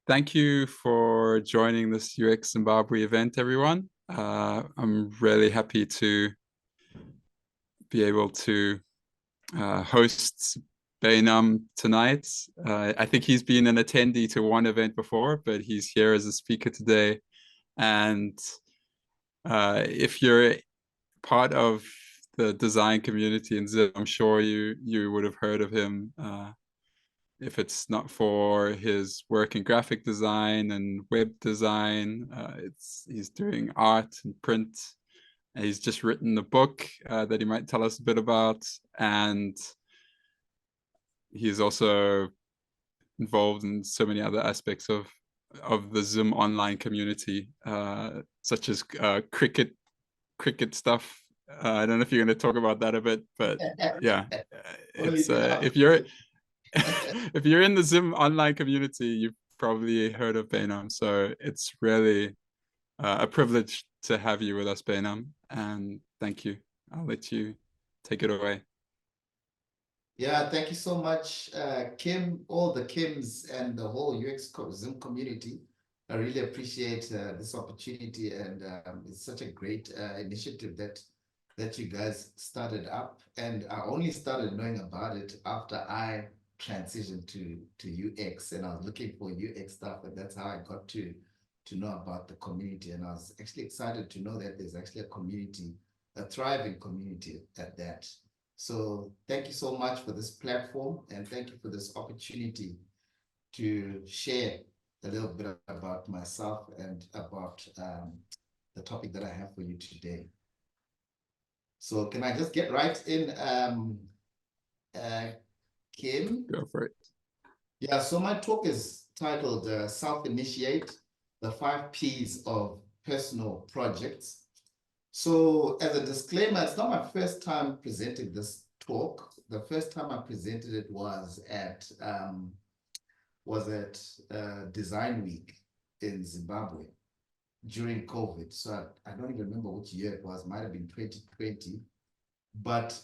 Thank you for joining this UX Zimbabwe event, everyone. I'm really happy to be able to host Baynham tonight. I think he's been an attendee to one event before, but he's here as a speaker today. And if you're part of the design community in Zim, I'm sure you would have heard of him. If it's not for his work in graphic design and web design, he's doing art and print. And he's just written a book that he might tell us a bit about, and he's also involved in so many other aspects of the Zim online community, such as cricket stuff. I don't know if you're going to talk about that a bit, but yeah, it's if you're if you're in the Zim online community, you've probably heard of Baynham. So it's really a privilege to have you with us, Baynham. And thank you. I'll let you take it away. Yeah, thank you so much, Kim, all the Kims and the whole UX Zim community. I really appreciate this opportunity, and it's such a great initiative that you guys started up. And I only started knowing about it after I transitioned to UX, and I was looking for UX stuff, and that's how I got to know about the community. And I was actually excited to know that there's actually a community, a thriving community at that. So thank you so much for this platform, and thank you for this opportunity to share a little bit about myself and about the topic that I have for you today. So can I just get right in, Kim? Go for it. Yeah, so my talk is titled Self-Initiate, the 5 Ps of Personal Projects. So as a disclaimer, it's not my first time presenting this talk. The first time I presented it was at Design Week in Zimbabwe during COVID. So I don't even remember which year it was, might have been 2020. But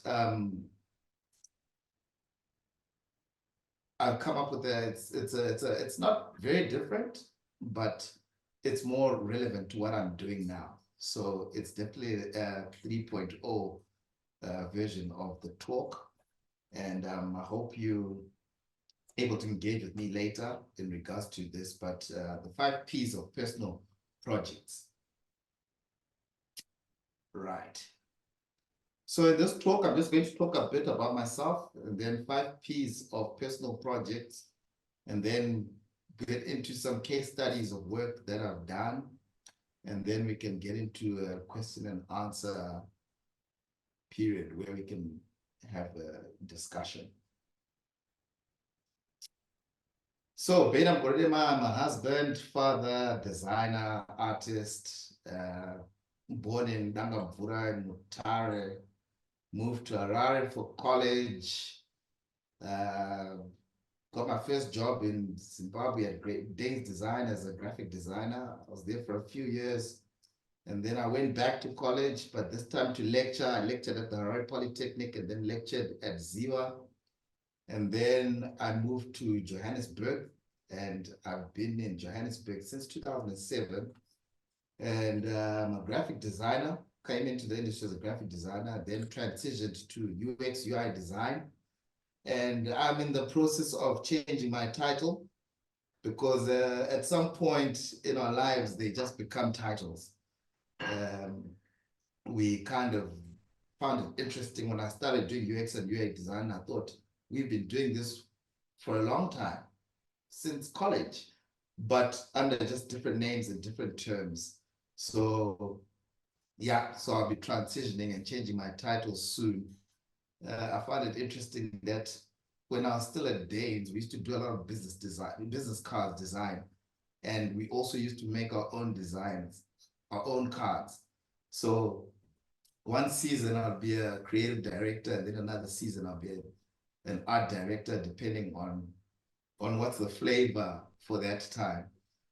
I've come up with it's not very different, but it's more relevant to what I'm doing now. So it's definitely a 3.0 version of the talk. And I hope you able to engage with me later in regards to this, but the 5 Ps of personal projects. Right. So in this talk, I'm just going to talk a bit about myself, and then 5 Ps of personal projects, and then get into some case studies of work that I've done, and then we can get into a question and answer period where we can have a discussion. So Baynham Goredema, I'm a husband, father, designer, artist, born in Dangabura in Mutare, moved to Harare for college, got my first job in Zimbabwe at Great Danes Design as a graphic designer. I was there for a few years. And then I went back to college, but this time to lecture. I lectured at the Harare Polytechnic and then lectured at Ziwa. And then I moved to Johannesburg, and I've been in Johannesburg since 2007. And I'm a graphic designer, came into the industry as a graphic designer, then transitioned to UX UI design. And I'm in the process of changing my title because at some point in our lives, they just become titles. We kind of found it interesting when I started doing UX and UI design. I thought we've been doing this for a long time, since college, but under just different names and different terms. So yeah, so I'll be transitioning and changing my title soon. I found it interesting that when I was still at Danes, we used to do a lot of business design, business cards design, and we also used to make our own designs, our own cards. So one season I'll be a creative director, and then another season I'll be an art director, depending on what's the flavor for that time.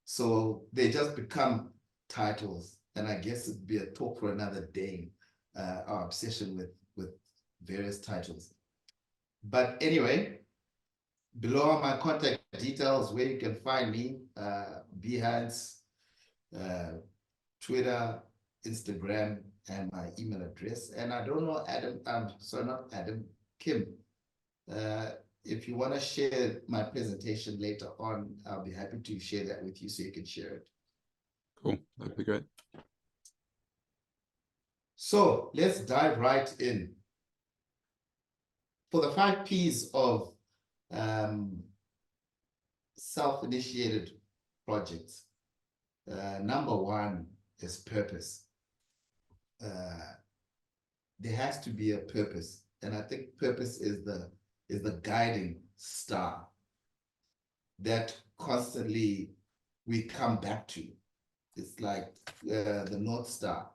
So they just become titles, and I guess it'd be a talk for another day, our obsession with various titles. But anyway, below are my contact details where you can find me, Behance, Twitter, Instagram, and my email address. And I don't know, Adam, sorry, not Adam, Kim. If you want to share my presentation later on, I'll be happy to share that with you so you can share it. Cool, that'd be great. So let's dive right in. For the 5 Ps of self-initiated projects, number 1 is purpose. There has to be a purpose, and I think purpose is the guiding star that constantly we come back to. It's like the North Star.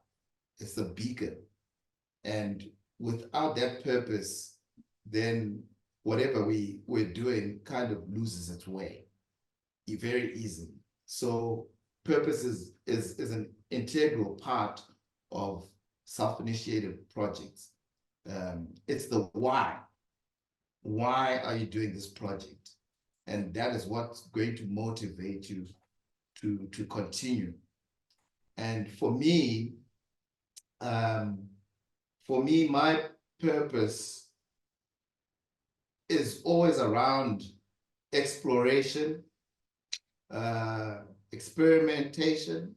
It's a beacon, and without that purpose, then whatever we're doing kind of loses its way very easily. So purpose is an integral part of self-initiated projects. It's the why. Why are you doing this project? And that is what's going to motivate you to continue. And for me, my purpose is always around exploration, experimentation,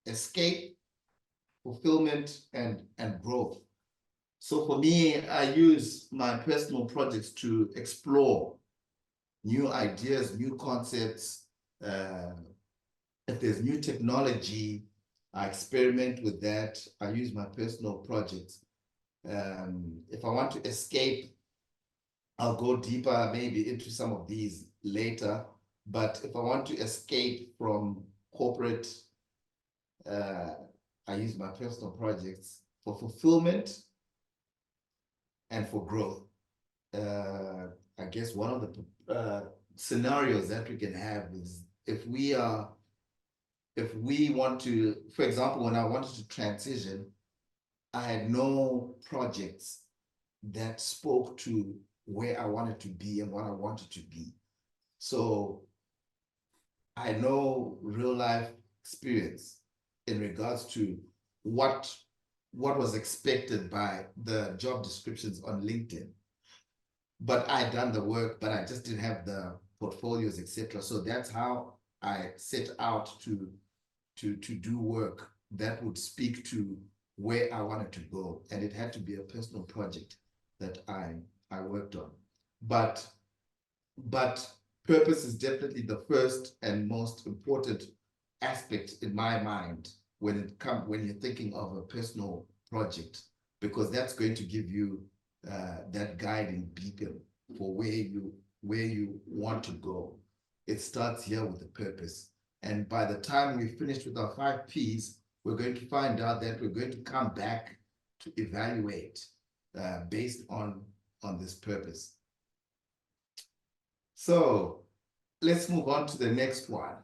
escape, fulfillment, and growth. So for me, I use my personal projects to explore new ideas, new concepts. If there's new technology, I experiment with that. I use my personal projects. If I want to escape, I'll go deeper maybe into some of these later. But if I want to escape from corporate, I use my personal projects for fulfillment and for growth. I guess one of the scenarios that we can have is if we want to, for example, when I wanted to transition, I had no projects that spoke to where I wanted to be and what I wanted to be. So I had no real life experience in regards to what was expected by the job descriptions on LinkedIn. But I had done the work, but I just didn't have the portfolios, etc. So that's how I set out to do work that would speak to where I wanted to go. And it had to be a personal project that I worked on. But purpose is definitely the first and most important aspect in my mind when you're thinking of a personal project, because that's going to give you that guiding beacon for where you want to go. It starts here with the purpose. And by the time we finished with our 5 Ps, we're going to find out that we're going to come back to evaluate based on this purpose. So let's move on to the next one.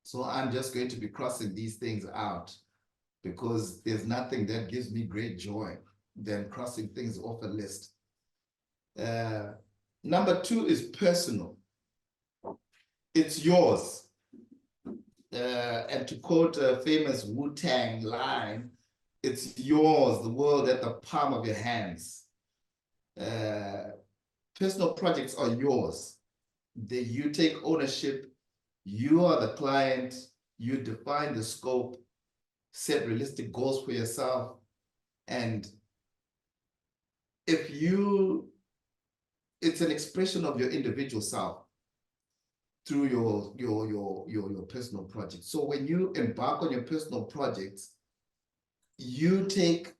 So I'm just going to be crossing these things out because there's nothing that gives me great joy than crossing things off a list. Number 2 is personal. It's yours. And to quote a famous Wu-Tang line, it's yours, the world at the palm of your hands. Personal projects are yours. You take ownership. You are the client. You define the scope, set realistic goals for yourself. And it's an expression of your individual self through your personal project. So when you embark on your personal projects, you take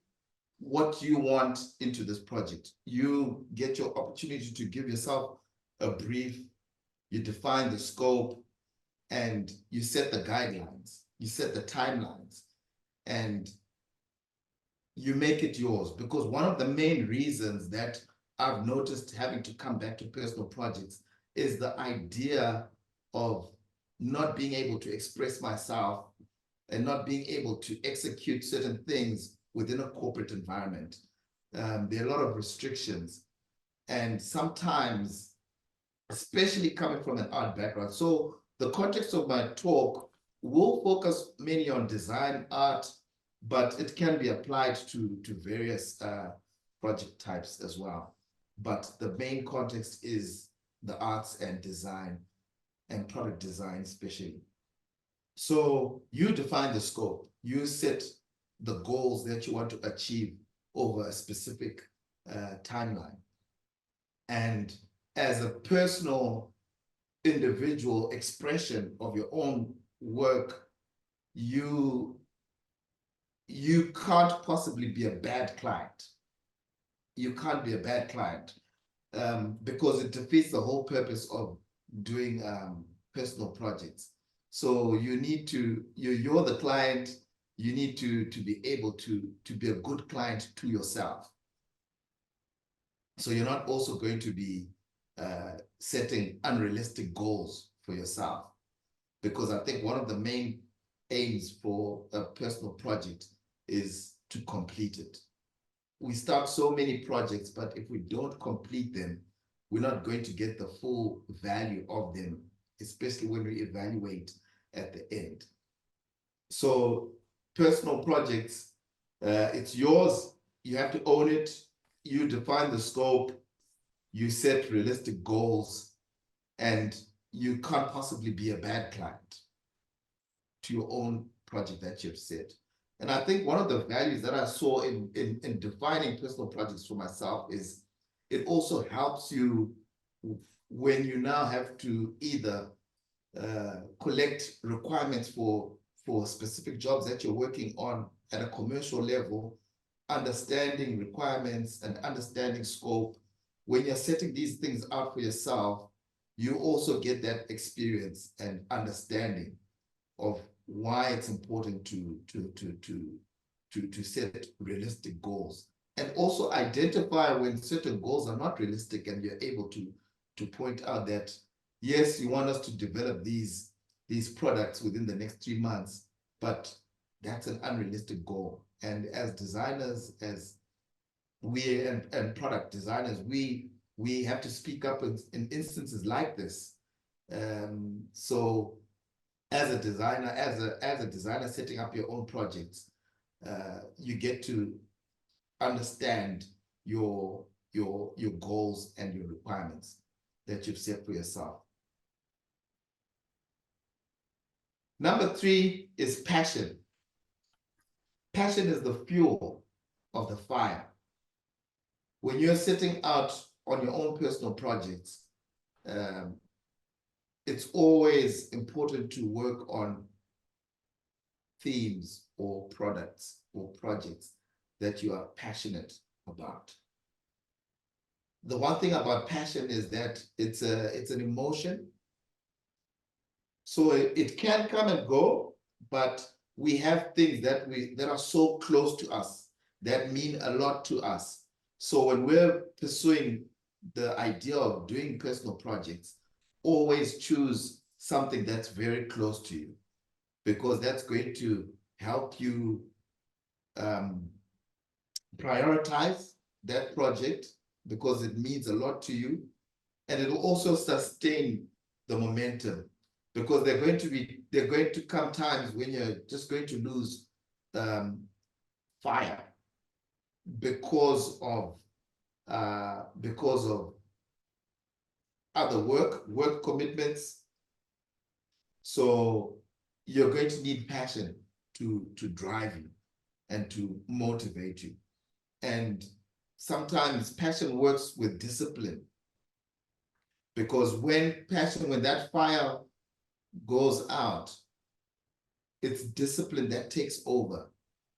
what you want into this project. You get your opportunity to give yourself a brief, you define the scope, and you set the guidelines, you set the timelines, and you make it yours. Because one of the main reasons that I've noticed having to come back to personal projects is the idea of not being able to express myself and not being able to execute certain things within a corporate environment. There are a lot of restrictions. And sometimes especially coming from an art background. So the context of my talk will focus mainly on design, art, but it can be applied to various project types as well. But the main context is the arts and design and product design especially. So you define the scope, you set the goals that you want to achieve over a specific timeline. And as a personal individual expression of your own work, you can't possibly be a bad client. You can't be a bad client because it defeats the whole purpose of doing personal projects. So you need to, you're the client, you need to be able to be a good client to yourself. So you're not also going to be setting unrealistic goals for yourself. Because I think one of the main aims for a personal project is to complete it. We start so many projects, but if we don't complete them, we're not going to get the full value of them, especially when we evaluate at the end. So personal projects, it's yours. You have to own it. You define the scope. You set realistic goals, and you can't possibly be a bad client to your own project that you've set. And I think one of the values that I saw in defining personal projects for myself is it also helps you when you now have to either collect requirements for specific jobs that you're working on at a commercial level, understanding requirements and understanding scope. When you're setting these things out for yourself, you also get that experience and understanding of why it's important to set realistic goals, and also identify when certain goals are not realistic, and you're able to point out that yes, you want us to develop these products within the next 3 months, but that's an unrealistic goal. And as designers, as we and product designers, we have to speak up in instances like this. So as a designer, as a designer setting up your own projects, you get to understand your goals and your requirements that you've set for yourself. Number 3 is passion. Passion is the fuel of the fire. When you're setting out on your own personal projects, it's always important to work on themes or products or projects that you are passionate about. The one thing about passion is that it's an emotion. So it can come and go, but we have things that are so close to us, that mean a lot to us. So when we're pursuing the idea of doing personal projects, always choose something that's very close to you, because that's going to help you prioritize that project because it means a lot to you, and it will also sustain the momentum, because they're going to come times when you're just going to lose fire because of other work commitments. So you're going to need passion to drive you and to motivate you. And sometimes passion works with discipline, because when that fire goes out, it's discipline that takes over,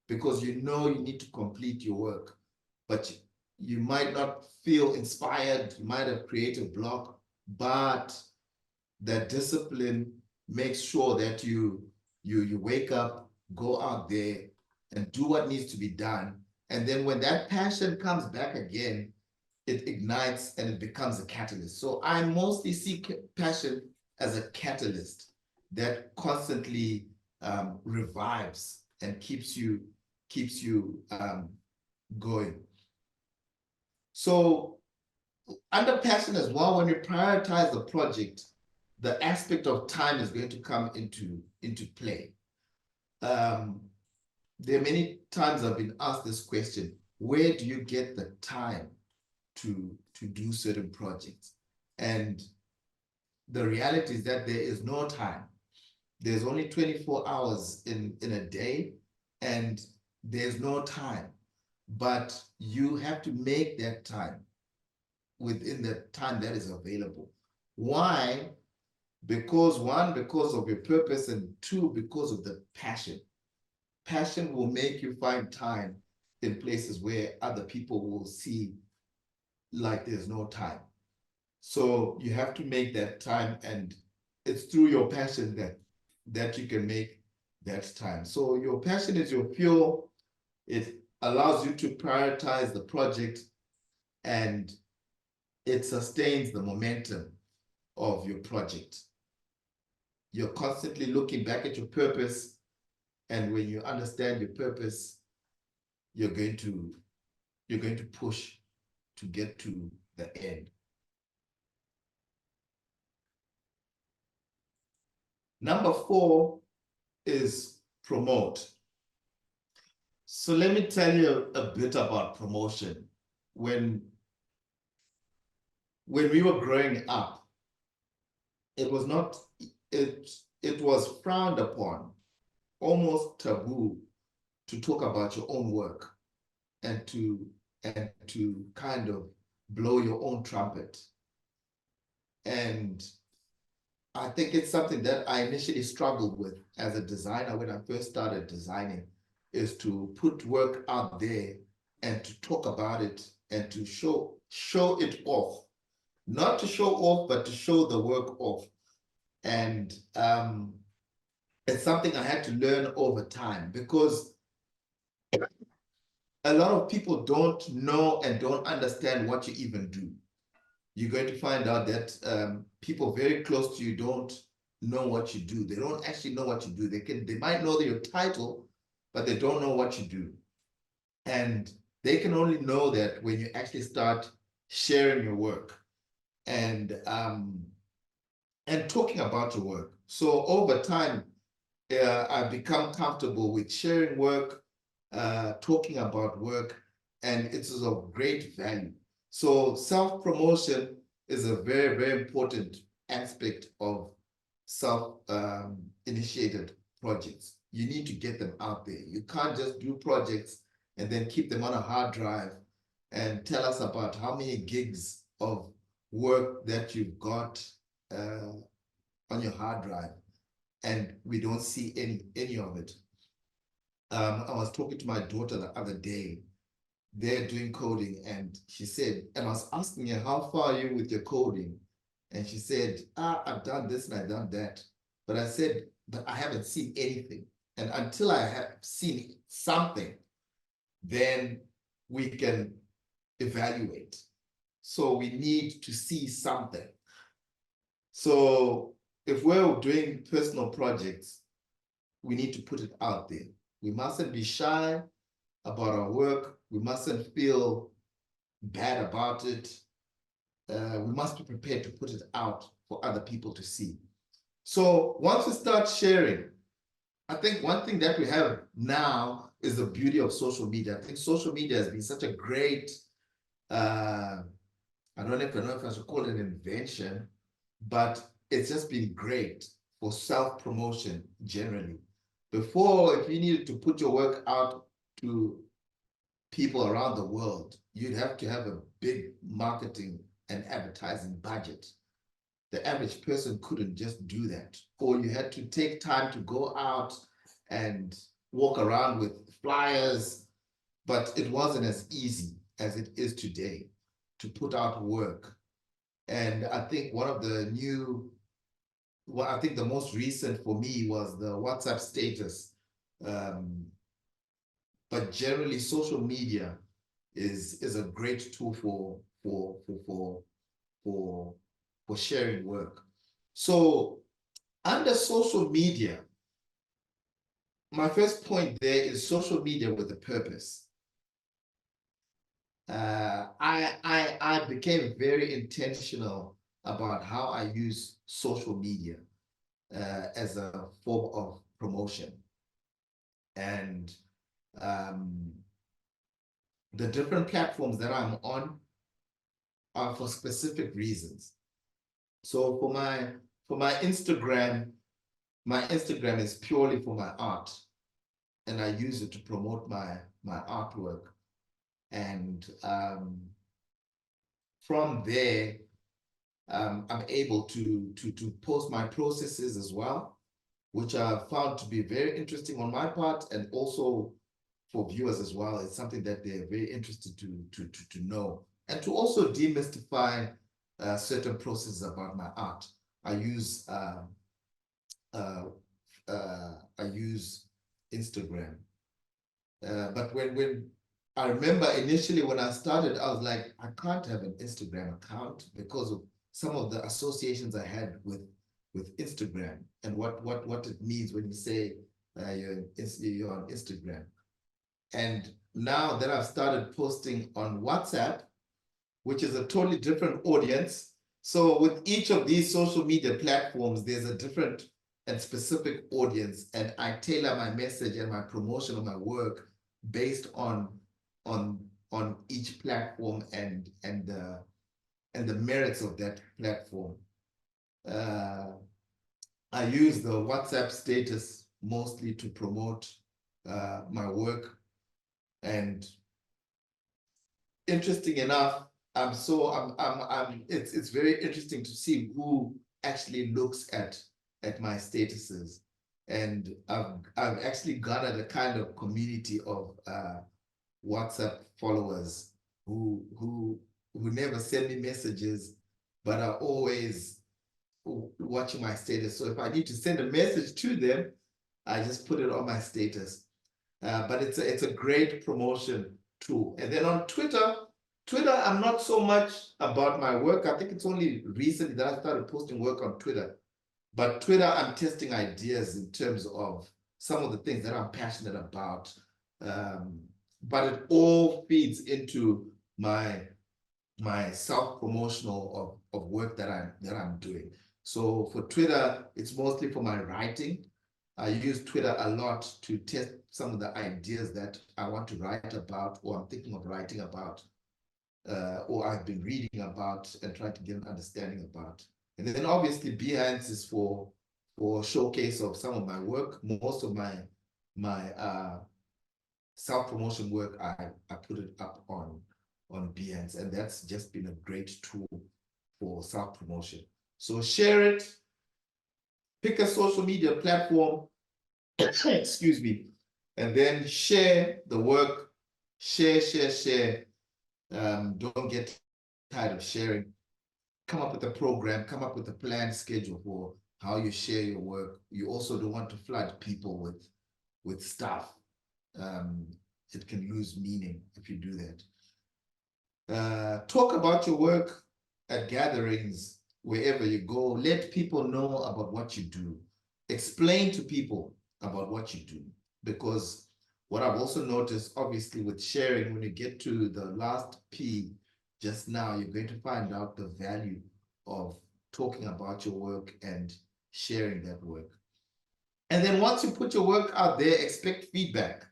because you know you need to complete your work, but you might not feel inspired, you might have creative block, but that discipline makes sure that you wake up, go out there and do what needs to be done. And then when that passion comes back again, it ignites and it becomes a catalyst. So I mostly see passion as a catalyst that constantly revives and keeps you going. So under passion as well, when you prioritize the project, the aspect of time is going to come into play. There are many times I've been asked this question: where do you get the time to do certain projects? And the reality is that there is no time. There's only 24 hours in a day, and there's no time. But you have to make that time within the time that is available. Why? Because one, because of your purpose, and two, because of the passion. Passion will make you find time in places where other people will see like there's no time. So you have to make that time, and it's through your passion that you can make that time. So your passion is your fuel. It allows you to prioritize the project, and it sustains the momentum of your project. You're constantly looking back at your purpose, and when you understand your purpose, you're going to push to get to the end. Number 4 is promote. So let me tell you a bit about promotion. When we were growing up, it was not, it was frowned upon, almost taboo, to talk about your own work and to kind of blow your own trumpet. And I think it's something that I initially struggled with as a designer when I first started designing, is to put work out there and to talk about it and to show it off. Not to show off, but to show the work off. And it's something I had to learn over time, because a lot of people don't know and don't understand what you even do. You're going to find out that people very close to you don't know what you do. They don't actually know what you do. They might know your title, but they don't know what you do. And they can only know that when you actually start sharing your work and talking about your work. So over time, I've become comfortable with sharing work, talking about work, and it is of great value. So self-promotion is a very, very important aspect of self-initiated projects. You need to get them out there. You can't just do projects and then keep them on a hard drive and tell us about how many gigs of work that you've got on your hard drive, and we don't see any of it. I was talking to my daughter the other day. They're doing coding, and she said, and I was asking her, how far are you with your coding? And she said, I've done this and I've done that. But I said, but I haven't seen anything. And until I have seen something, then we can evaluate. So we need to see something. So if we're doing personal projects, we need to put it out there. We mustn't be shy about our work. We mustn't feel bad about it. We must be prepared to put it out for other people to see. So once we start sharing, I think one thing that we have now is the beauty of social media. I think social media has been such a great, I don't know if I should call it an invention, but it's just been great for self-promotion generally. Before, if you needed to put your work out to people around the world, you'd have to have a big marketing and advertising budget. The average person couldn't just do that. Or you had to take time to go out and walk around with flyers, but it wasn't as easy as it is today to put out work. And I think one of the new, well, I think the most recent for me was the WhatsApp status. But generally, social media is a great tool for sharing work. So under social media, my first point there is social media with a purpose. I became very intentional about how I use social media as a form of promotion. And the different platforms that I'm on are for specific reasons. So for my Instagram is purely for my art, and I use it to promote my artwork. And from there, I'm able to post my processes as well, which I found to be very interesting on my part, and also for viewers as well. It's something that they're very interested to know, and to also demystify certain processes about my art. I use Instagram, but when I remember initially when I started, I was like, I can't have an Instagram account because of some of the associations I had with Instagram and what it means when you say you're on Instagram. And now that I've started posting on WhatsApp, which is a totally different audience. So with each of these social media platforms, there's a different and specific audience, and I tailor my message and my promotion of my work based on each platform and the merits of that platform. I use the WhatsApp status mostly to promote my work. And interesting enough, it's very interesting to see who actually looks at my statuses. And I've actually garnered a kind of community of WhatsApp followers who never send me messages, but are always watching my status. So if I need to send a message to them, I just put it on my status. But it's a great promotion tool. And then on Twitter, I'm not so much about my work. I think it's only recently that I started posting work on Twitter. But Twitter, I'm testing ideas in terms of some of the things that I'm passionate about. But it all feeds into my self-promotional of work that I'm doing. So for Twitter, it's mostly for my writing. I use Twitter a lot to test some of the ideas that I want to write about, or I'm thinking of writing about, or I've been reading about and trying to get an understanding about. And then obviously Behance is for showcase of some of my work. Most of my self-promotion work, I put it up on Behance, and that's just been a great tool for self-promotion. So share it, pick a social media platform, excuse me, and then share the work, share. Don't get tired of sharing. Come up with a program, come up with a planned schedule for how you share your work. You also don't want to flood people with stuff. It can lose meaning if you do that. Talk about your work at gatherings, wherever you go. Let people know about what you do. Explain to people about what you do. Because what I've also noticed, obviously, with sharing, when you get to the last P just now, you're going to find out the value of talking about your work and sharing that work. And then once you put your work out there, expect feedback.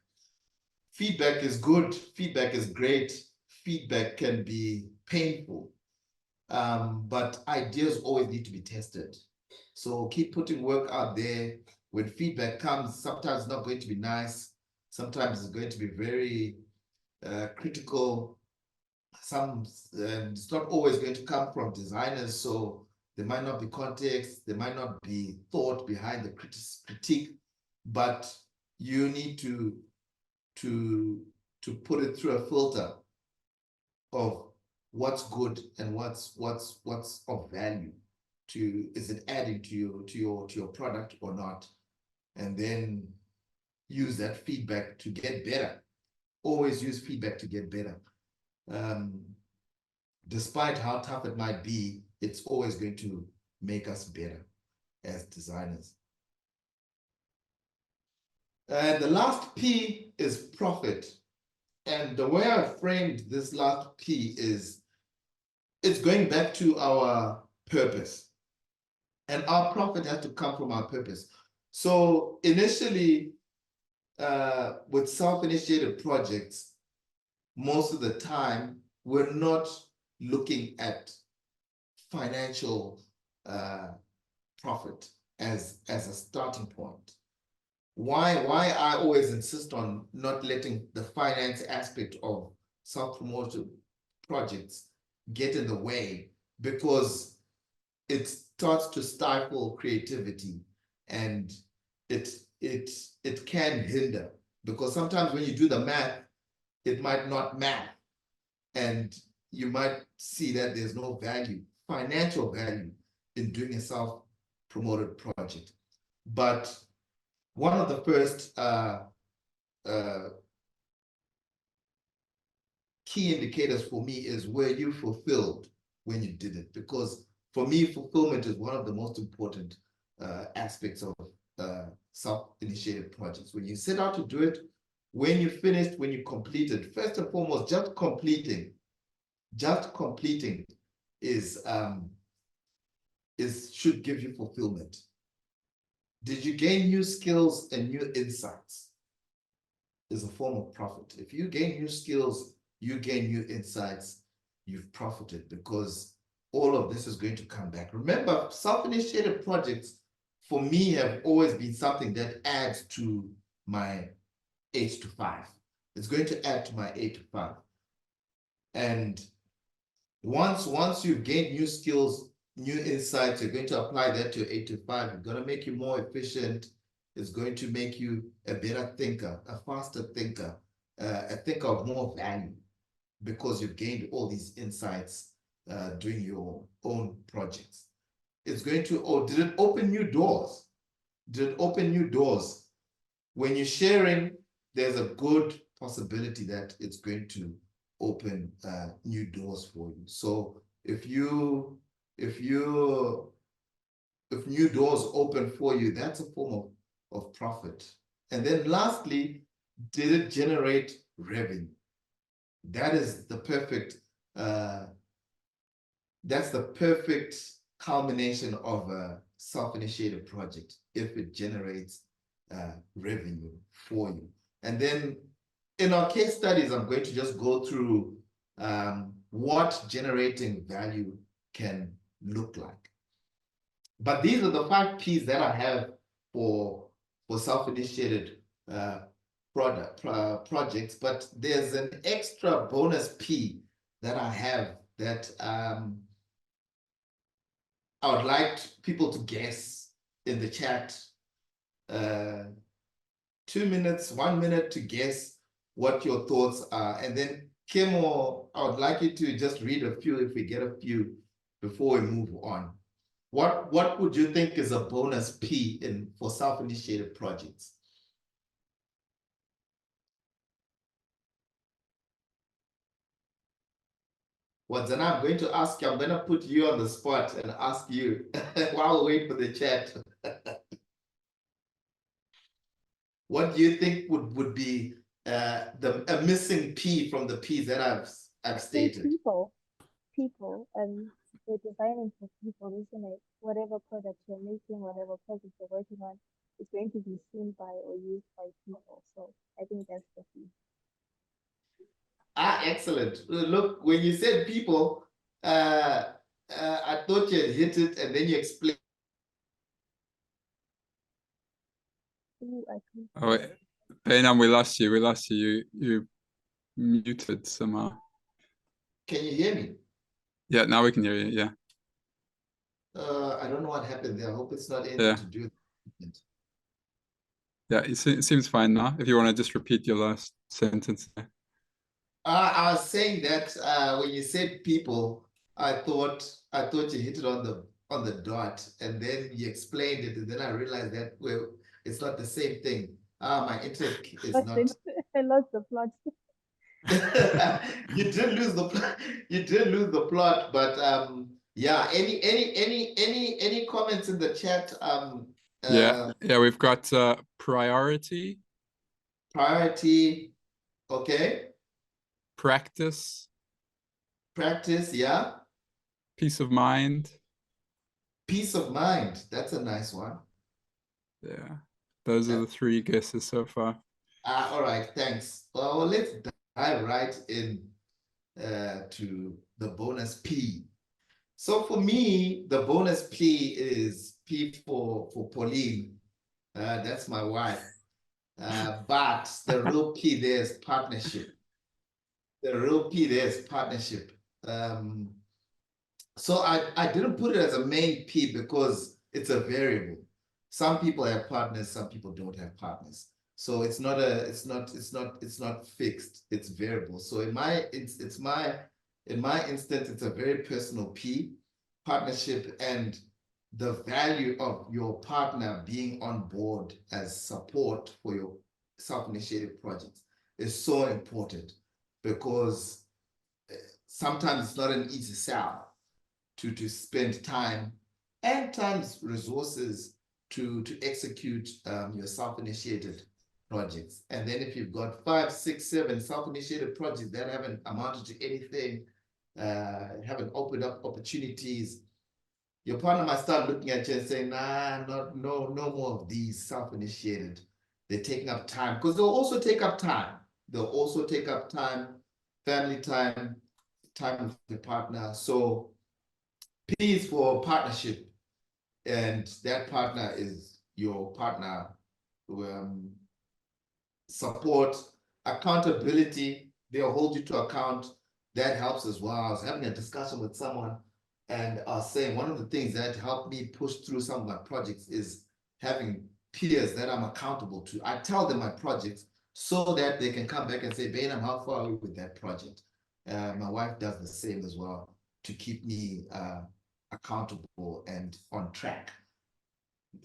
Feedback is good. Feedback is great. Feedback can be painful. But ideas always need to be tested. So keep putting work out there. When feedback comes, sometimes it's not going to be nice. Sometimes it's going to be very critical. It's not always going to come from designers, so there might not be context, there might not be thought behind the critique, but you need to put it through a filter of what's good and what's of value to, is it adding to your product or not, and then use that feedback to get better. Always use feedback to get better. Despite how tough it might be, it's always going to make us better as designers. And the last P is profit. And the way I framed this last P is it's going back to our purpose. And our profit has to come from our purpose. So initially, with self-initiated projects, most of the time, we're not looking at financial profit as a starting point. Why I always insist on not letting the finance aspect of self-promoted projects get in the way, because it starts to stifle creativity, and it can hinder, because sometimes when you do the math, it might not math, and you might see that there's no value, financial value, in doing a self-promoted project. But one of the first key indicators for me is, were you fulfilled when you did it? Because for me, fulfillment is one of the most important aspects of self-initiated projects. When you set out to do it, when you finished, when you completed, first and foremost, just completing is should give you fulfillment. Did you gain new skills and new insights? Is a form of profit. If you gain new skills, you gain new insights, you've profited, because all of this is going to come back. Remember, self-initiated projects for me have always been something that adds to my 8 to 5. It's going to add to my 8 to 5. And once you've gained new skills, new insights, you're going to apply that to 8 to 5. It's going to make you more efficient. It's going to make you a better thinker, a faster thinker, a thinker of more value, because you've gained all these insights doing your own projects. It's going to, oh, did it open new doors? Did it open new doors? When you're sharing, there's a good possibility that it's going to open new doors for you. So if new doors open for you, that's a form of profit. And then lastly, did it generate revenue? That is the perfect, that's the perfect culmination of a self-initiated project, if it generates revenue for you. And then in our case studies, I'm going to just go through what generating value can look like. But these are the 5 P's that I have for self-initiated projects. But there's an extra bonus P that I have that I would like people to guess in the chat. 2 minutes, 1 minute to guess what your thoughts are. And then Kimo, I would like you to just read a few, if we get a few, before we move on. What would you think is a bonus P for self-initiated projects? Well, then I'm going to ask you, I'm going to put you on the spot and ask you while we wait for the chat. What do you think would be a missing P from the P's that I've stated? People, and we're designing for people, isn't it? Whatever product you're making, whatever project you're working on, is going to be seen by or used by people. So I think that's the key. Excellent. Look, when you said people, I thought you had hit it, and then you explained. Oh, wait. Baynham, we lost you. We lost you. You muted somehow. Can you hear me? Yeah, now we can hear you. Yeah. I don't know what happened there. I hope it's not anything to do with it. Yeah, it seems fine now. If you want to just repeat your last sentence. I was saying that when you said people, I thought you hit it on the dot, and then you explained it, and then I realized that, well, it's not the same thing. My internet is not. I lost the plot. You did lose the plot. You did lose the plot, but yeah. Any comments in the chat? Yeah, we've got priority. Priority. Okay. practice, Practice, yeah. peace of mind. Peace of mind. That's a nice one. Yeah, those are the 3 guesses so far. All right, thanks. Well, let's dive right in to the bonus P. So for me, the bonus P is P for Pauline. That's my wife. But the real P there is partnership. The real P there is partnership. So I didn't put it as a main P because it's a variable. Some people have partners, some people don't have partners. So it's not fixed, it's variable. So in my instance, it's a very personal P, partnership, and the value of your partner being on board as support for your self-initiated projects is so important, because sometimes it's not an easy sell to spend time and times resources to execute your self-initiated projects. And then if you've got 5, 6, 7 self-initiated projects that haven't amounted to anything, haven't opened up opportunities, your partner might start looking at you and saying, nah, no more of these self-initiated. They're taking up time, because they'll also take up time. They'll also take up time, family time, time with the partner. So P is for partnership, and that partner is your partner. Support, accountability, they'll hold you to account. That helps as well. I was having a discussion with someone, and I was saying one of the things that helped me push through some of my projects is having peers that I'm accountable to. I tell them my projects so that they can come back and say, Baynham, how far are we with that project? My wife does the same as well, to keep me accountable and on track.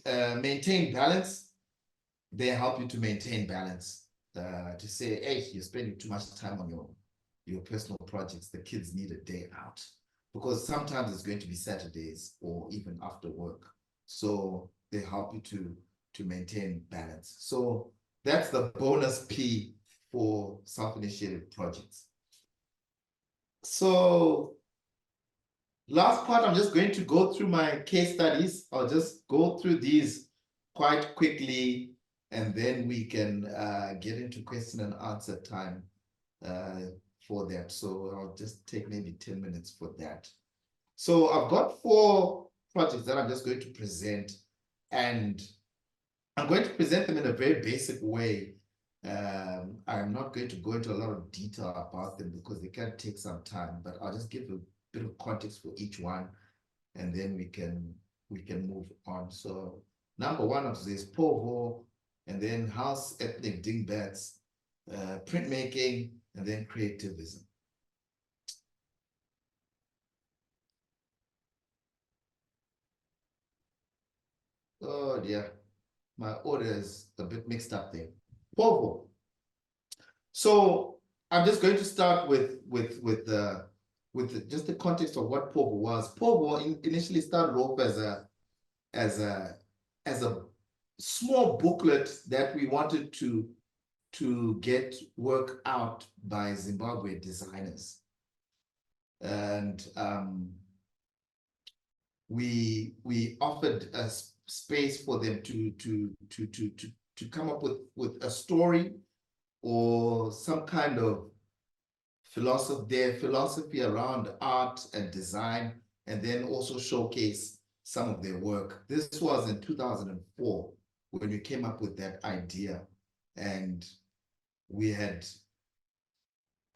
Maintain balance. They help you to maintain balance, to say, hey, you're spending too much time on your personal projects. The kids need a day out, because sometimes it's going to be Saturdays or even after work. So they help you to maintain balance. So that's the bonus P for self-initiated projects. So last part, I'm just going to go through my case studies. I'll just go through these quite quickly, and then we can get into question and answer time for that. So I'll just take maybe 10 minutes for that. So I've got 4 projects that I'm just going to present, and I'm going to present them in a very basic way. I'm not going to go into a lot of detail about them because they can take some time, but I'll just give a bit of context for each one, and then we can move on. So number 1 of this is Povo, and then House Ethnic Dingbats, printmaking, and then creativism. Oh dear, my order is a bit mixed up there. Povo. So I'm just going to start with just the context of what Povo was. Povo initially started off as a small booklet that we wanted to get work out by Zimbabwe designers, and we offered a space for them to come up with a story or some kind of philosophy around art and design, and then also showcase some of their work. This was in 2004 when we came up with that idea, and we had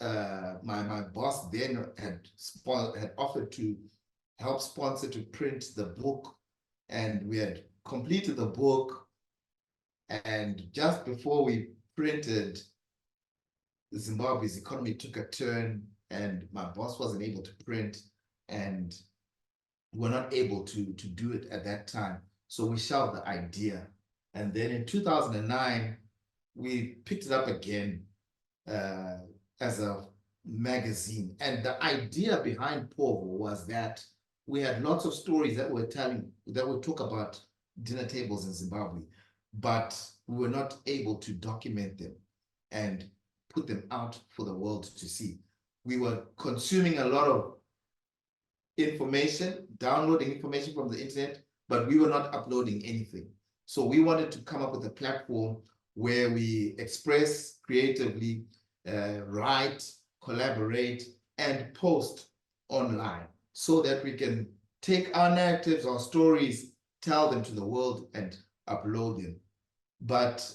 my boss then had offered to help sponsor to print the book, and we had completed the book, and just before we printed, Zimbabwe's economy took a turn, and my boss wasn't able to print, and we're not able to do it at that time. So we shelved the idea. And then in 2009, we picked it up again as a magazine. And the idea behind Povo was that we had lots of stories that we're telling, that would talk about dinner tables in Zimbabwe, but we were not able to document them. And put them out for the world to see. We were consuming a lot of information, downloading information from the internet, but we were not uploading anything. So we wanted to come up with a platform where we express creatively, write, collaborate, and post online so that we can take our narratives, our stories, tell them to the world and upload them. But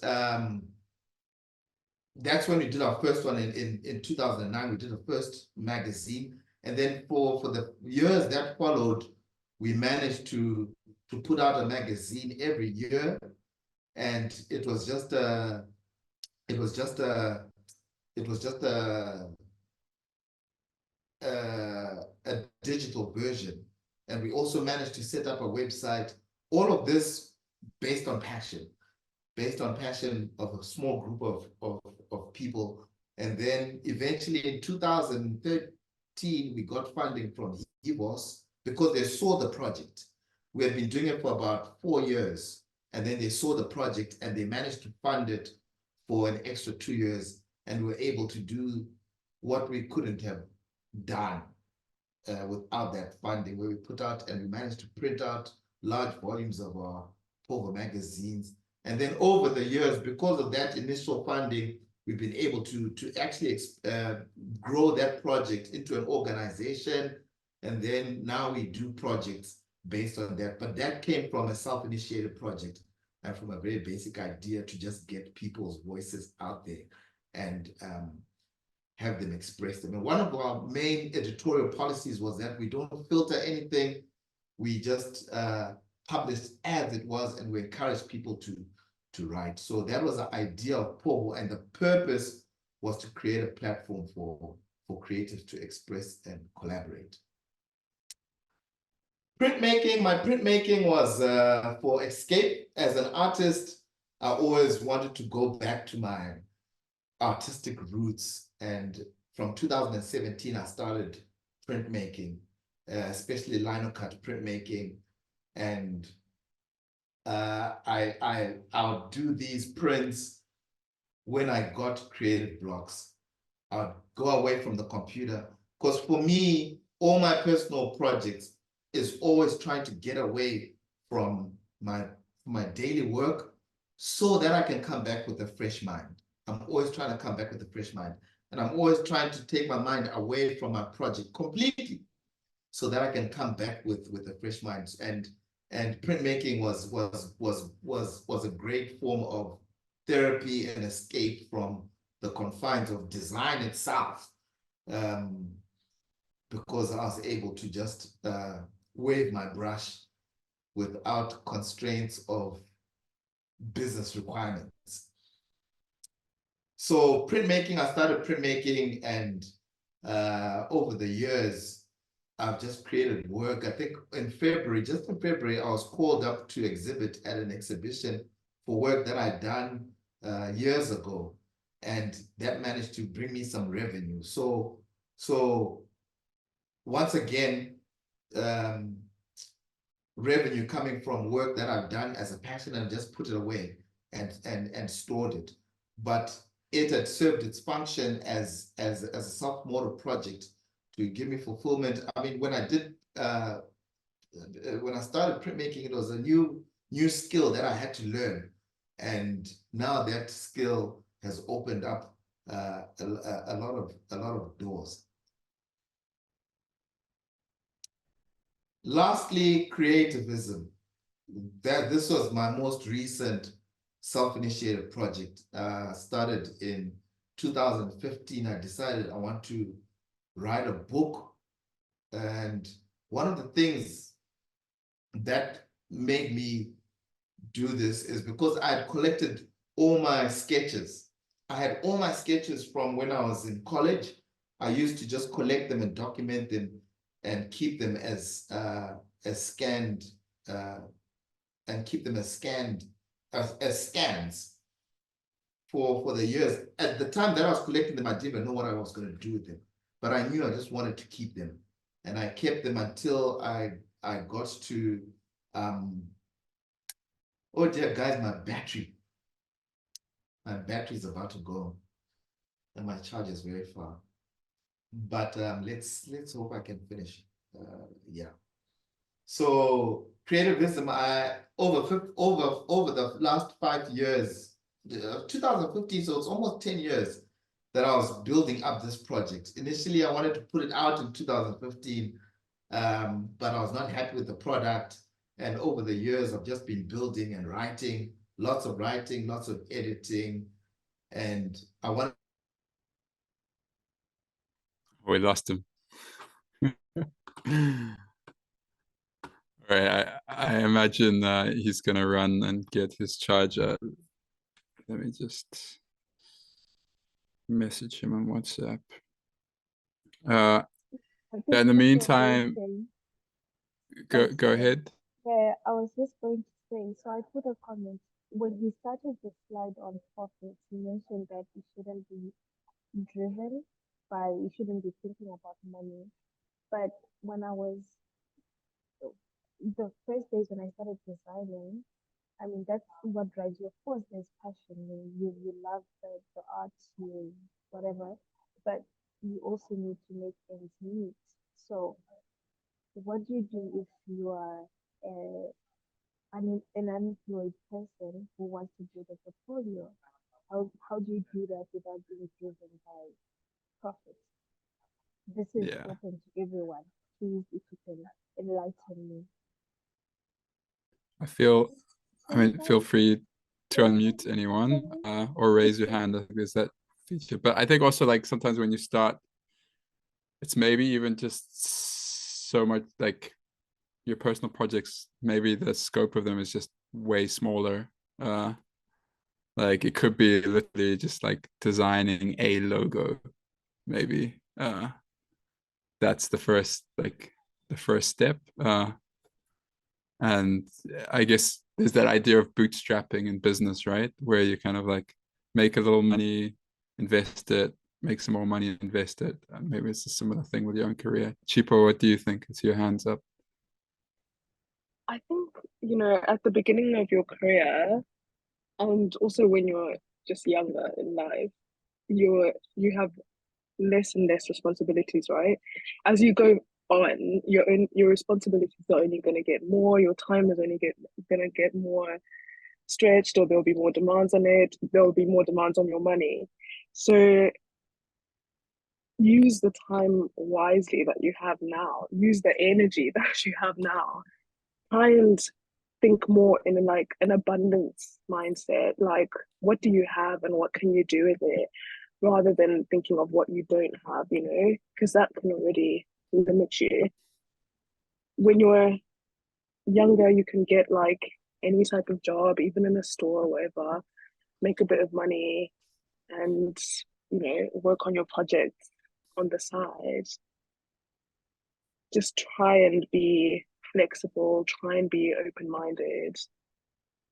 that's when we did our first one in 2009. We did the first magazine. And then for the years that followed, we managed to put out a magazine every year. And it was just a digital version. And we also managed to set up a website. All of this based on passion of a small group of people. And then eventually in 2013, we got funding from HIVOS because they saw the project. We had been doing it for about 4 years, and then they saw the project and they managed to fund it for an extra 2 years, and we were able to do what we couldn't have done without that funding, where we put out and we managed to print out large volumes of our POVA magazines. And then over the years, because of that initial funding, we've been able to actually grow that project into an organization. And then now we do projects based on that. But that came from a self-initiated project and from a very basic idea to just get people's voices out there and have them express them. And one of our main editorial policies was that we don't filter anything. We just publish as it was, and we encourage people to write. So that was the idea of POVO, and the purpose was to create a platform for creatives to express and collaborate. Printmaking, my printmaking was for escape. As an artist, I always wanted to go back to my artistic roots, and from 2017 I started printmaking, especially lino cut printmaking, and I'll do these prints when I got creative blocks. I'll go away from the computer, because for me, all my personal projects is always trying to get away from my daily work so that I can come back with a fresh mind. I'm always trying to come back with a fresh mind. And I'm always trying to take my mind away from my project completely so that I can come back with a fresh mind. And printmaking was a great form of therapy and escape from the confines of design itself, because I was able to just wave my brush without constraints of business requirements. So printmaking, I started printmaking, and over the years, I've just created work. I think in February, just in February, I was called up to exhibit at an exhibition for work that I'd done years ago, and that managed to bring me some revenue. So once again, revenue coming from work that I've done as a passion and just put it away and stored it. But it had served its function as a self-motor project to give me fulfillment. I mean, when I started printmaking, it was a new skill that I had to learn, and now that skill has opened up a lot of doors. Lastly, creativism. This was my most recent self-initiated project. Started in 2015. I decided I want to write a book, and one of the things that made me do this is because I had collected all my sketches. I had all my sketches from when I was in college. I used to just collect them and document them and keep them as scanned and keep them as scans for the years. At the time that I was collecting them, I didn't even know what I was going to do with them, but I knew I just wanted to keep them, and I kept them until I got to oh dear guys, my battery is about to go. and my charge is very far. But let's hope I can finish. Yeah. So creative wisdom, I over the last 5 years, 2015, so it's almost 10 years that I was building up this project. Initially, I wanted to put it out in 2015, but I was not happy with the product. And over the years, I've just been building and writing, lots of writing, lots of editing, and I want. We lost him. All right, I imagine he's gonna run and get his charger. Let me just message him on WhatsApp. In the meantime, go ahead. Yeah, I was just going to say, so I put a comment. When he started the slide on profits, he mentioned that you shouldn't be driven by, you shouldn't be thinking about money. But when I was, the first days when I started designing, I mean, that's what drives you. Of course, there's passion. You love the art, you whatever, but you also need to make ends meet. So, what do you do if you are an unemployed person who wants to build a portfolio? How do you do that without being driven by profit? This is Yeah, open to everyone. Please, if you can enlighten me. I mean, feel free to unmute anyone or raise your hand. I think there's that feature. But I think also like sometimes when you start, it's maybe even just so much like your personal projects, maybe the scope of them is just way smaller. Like it could be literally just like designing a logo, maybe. That's the first step. And I guess there's that idea of bootstrapping in business, right? Where you kind of like make a little money, invest it, make some more money, invest it. And maybe it's a similar thing with your own career. Chipo, what do you think? It's your hands up. I think, at the beginning of your career, and also when you're just younger in life, you have less and less responsibilities, right? As you go on, your responsibilities are only going to get more. Your time is only going to get more stretched, or there'll be more demands on it. There'll be more demands on your money. So use the time wisely that you have now. Use the energy that you have now. Try and think more in like an abundance mindset. Like, what do you have and what can you do with it? Rather than thinking of what you don't have, because that can already limit you. When you're younger, you can get like any type of job, even in a store or whatever, make a bit of money and, work on your projects on the side. Just try and be flexible, try and be open-minded.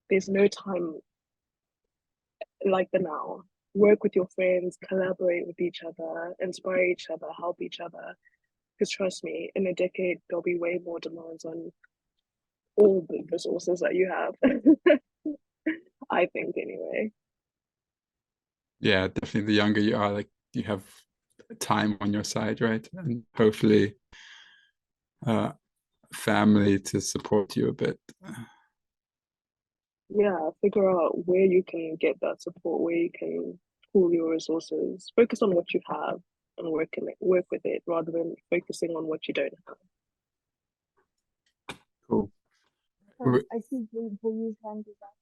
There's no time like the now. Work with your friends, collaborate with each other, inspire each other, help each other. Because trust me, in a decade, there'll be way more demands on all the resources that you have. I think, anyway. Yeah, definitely. The younger you are, like you have time on your side, right? And hopefully, family to support you a bit. Yeah, figure out where you can get that support, where you can pool your resources. Focus on what you have and work with it rather than focusing on what you don't have. Cool. I see Vuyi's hand is up.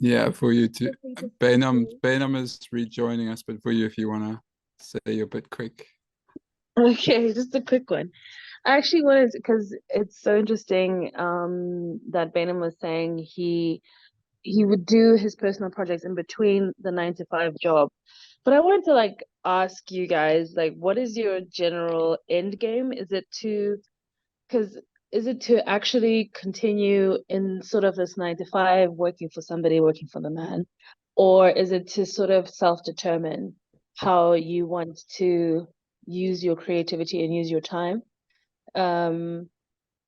Yeah, for you too. Baynham is rejoining us, but for you, if you want to say your bit quick. Okay, just a quick one. I actually wanted, because it's so interesting that Baynham was saying he would do his personal projects in between the 9 to 5 job. But I wanted to like ask you guys, like, what is your general end game? Is it to actually continue in sort of this 9 to 5, working for somebody, working for the man? Or is it to sort of self-determine how you want to use your creativity and use your time?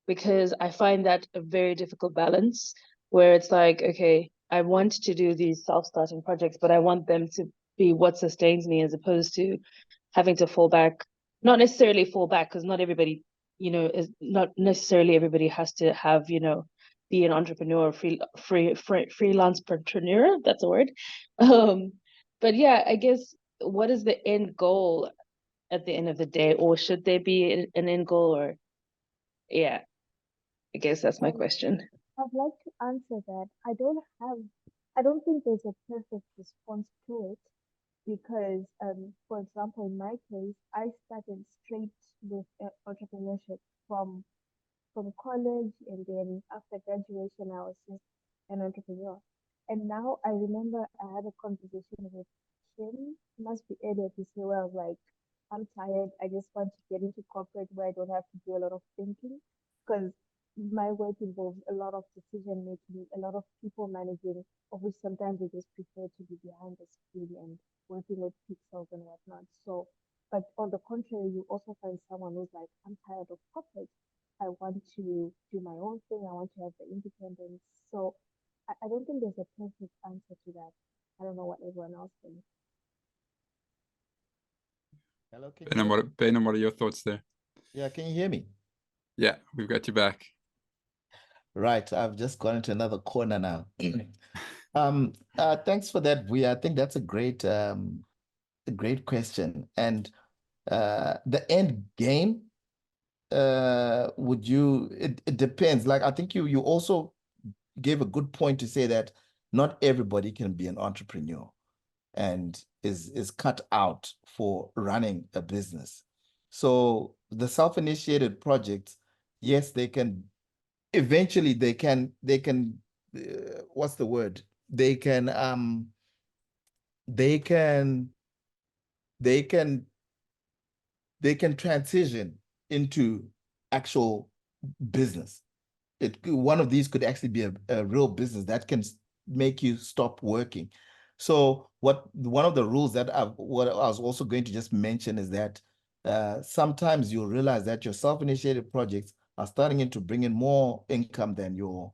Because I find that a very difficult balance where it's like, okay, I want to do these self-starting projects, but I want them to be what sustains me, as opposed to having to fall back, not necessarily fall back, because not everybody, is not necessarily everybody has to have, be an entrepreneur, freelance entrepreneur. That's a word. But yeah, I guess, what is the end goal at the end of the day, or should there be an end goal? Or yeah, I guess that's my question. I'd like to answer that. I don't think there's a perfect response to it because, for example, in my case, I started straight with entrepreneurship from college, and then after graduation, I was just an entrepreneur. And now I remember I had a conversation with Kim, must be earlier this year, where I was like, I'm tired. I just want to get into corporate where I don't have to do a lot of thinking because my work involves a lot of decision making, a lot of people managing, of which sometimes I just prefer to be behind the screen and working with pixels and whatnot. So, but on the contrary, you also find someone who's like, I'm tired of corporate. I want to do my own thing. I want to have the independence. So I don't think there's a perfect answer to that. I don't know what everyone else thinks. Hello, can you hear me? Baynham, what are your thoughts there? Yeah, can you hear me? Yeah, we've got you back. Right, I've just gone into another corner now. Thanks for that, Vuya. I think that's a great question. And the end game, it depends. Like, I think you also gave a good point to say that not everybody can be an entrepreneur and is cut out for running a business. So the self-initiated projects, yes, they can eventually what's the word? They can transition into actual business. One of these could actually be a real business that can make you stop working. So one of the rules that what I was also going to just mention is that sometimes you'll realize that your self-initiated projects are starting to bring in more income than your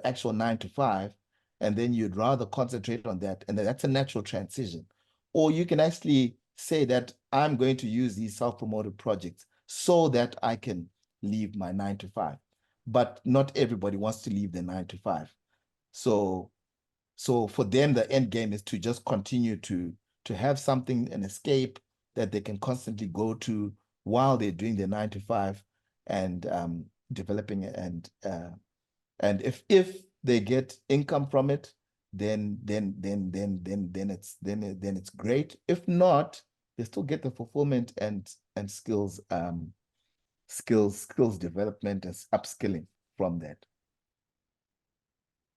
actual 9 to 5, and then you'd rather concentrate on that, and that's a natural transition. Or you can actually say that I'm going to use these self-promoted projects so that I can leave my 9 to 5. But not everybody wants to leave the 9 to 5. So for them, the end game is to just continue to have something, an escape that they can constantly go to while they're doing their 9 to 5 and developing it. And if they get income from it, then it's great. If not, they still get the fulfillment and skills development and upskilling from that.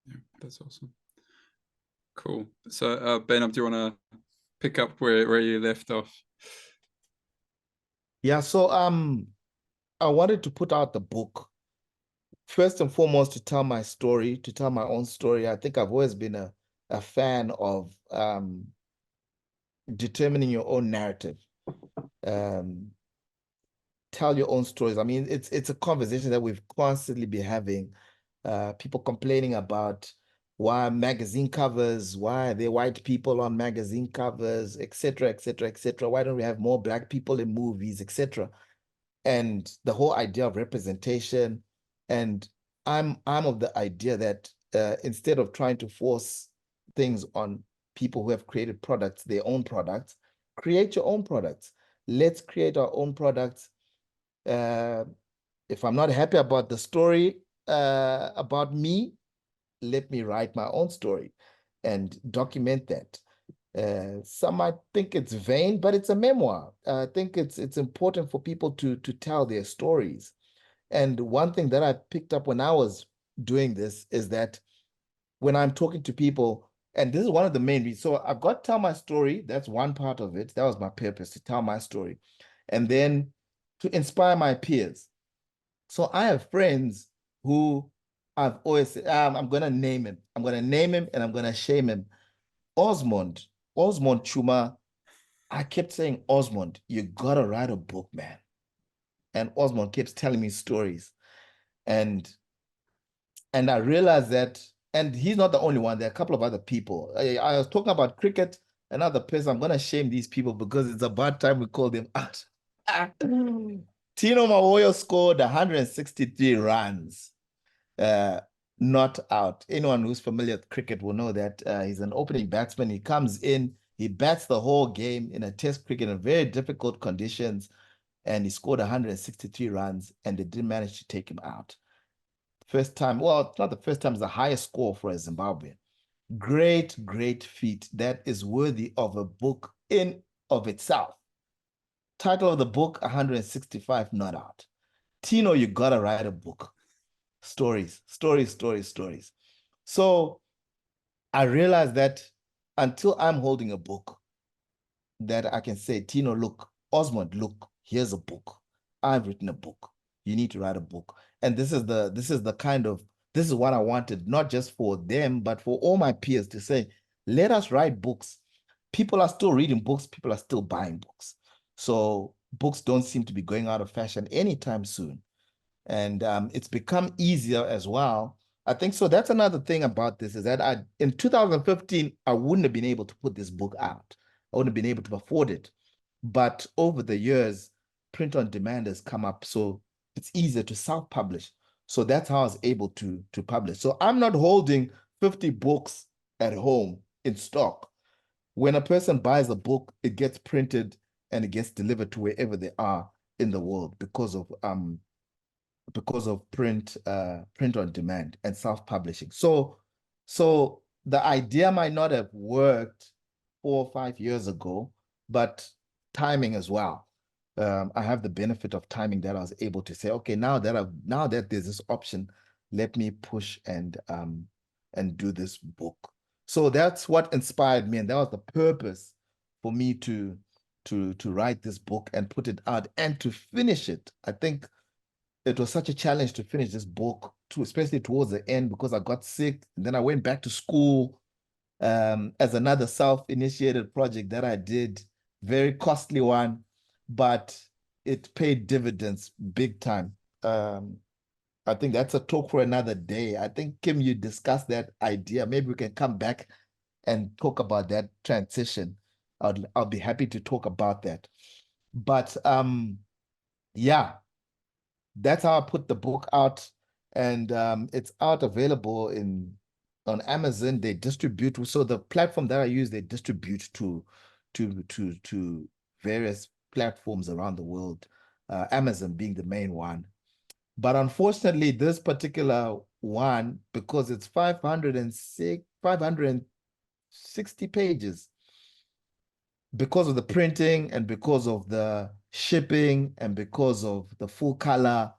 Yeah, that's awesome. Cool. So Baynham, do you want to pick up where you left off? Yeah, so I wanted to put out the book first and foremost to tell my story, to tell my own story. I think I've always been a fan of determining your own narrative. Tell your own stories. I mean, it's a conversation that we've constantly been having. People complaining about why magazine covers, why are there white people on magazine covers, etc., etc., etc. Why don't we have more Black people in movies, etc.? And the whole idea of representation. And I'm of the idea that instead of trying to force things on people who have created products, their own products, create your own products. Let's create our own products. If I'm not happy about the story about me, let me write my own story and document that. Some might think it's vain, but it's a memoir. I think it's important for people to tell their stories. And one thing that I picked up when I was doing this is that when I'm talking to people, and this is one of the main reasons. So I've got to tell my story. That's one part of it. That was my purpose, to tell my story. And then to inspire my peers. So I have friends who I've always said, I'm going to name him. I'm going to name him and I'm going to shame him. Osmond Chuma. I kept saying, Osmond, you got to write a book, man. And Osmond keeps telling me stories. And I realized that, and he's not the only one. There are a couple of other people. I was talking about cricket. another person. I'm gonna shame these people because it's about time we call them out. Tino Mawoyo scored 163 runs, not out. Anyone who's familiar with cricket will know that he's an opening batsman. He comes in, he bats the whole game in a test cricket in very difficult conditions, and he scored 163 runs, and they didn't manage to take him out. First time, well, it's not the first time, it's the highest score for a Zimbabwean. Great, great feat that is worthy of a book in of itself. Title of the book, 165 not out. Tino, you gotta write a book. Stories, stories, stories, stories. So I realized that until I'm holding a book that I can say, Tino, look, Osmond, look, here's a book. I've written a book. You need to write a book. And this is what I wanted, not just for them, but for all my peers to say, let us write books. People are still reading books. People are still buying books. So books don't seem to be going out of fashion anytime soon. And it's become easier as well. I think so. That's another thing about this is that in 2015, I wouldn't have been able to put this book out. I wouldn't have been able to afford it. But over the years, print on demand has come up. So it's easier to self-publish. So that's how I was able to publish. So I'm not holding 50 books at home in stock. When a person buys a book, it gets printed and it gets delivered to wherever they are in the world because of print on demand and self-publishing. So the idea might not have worked 4 or 5 years ago, but timing as well. I have the benefit of timing that I was able to say, okay, now that there's this option, let me push and do this book. So that's what inspired me, and that was the purpose for me to write this book and put it out and to finish it. I think it was such a challenge to finish this book, especially towards the end, because I got sick. And then I went back to school as another self-initiated project that I did, very costly one, but it paid dividends big time. I think that's a talk for another day. I think, Kim, you discussed that idea. Maybe we can come back and talk about that transition. I'll be happy to talk about that. But yeah, that's how I put the book out, and it's out available on Amazon. They distribute, so the platform that I use, they distribute to various platforms around the world, Amazon being the main one. But unfortunately, this particular one, because it's 560 pages, because of the printing and because of the shipping and because of the full color,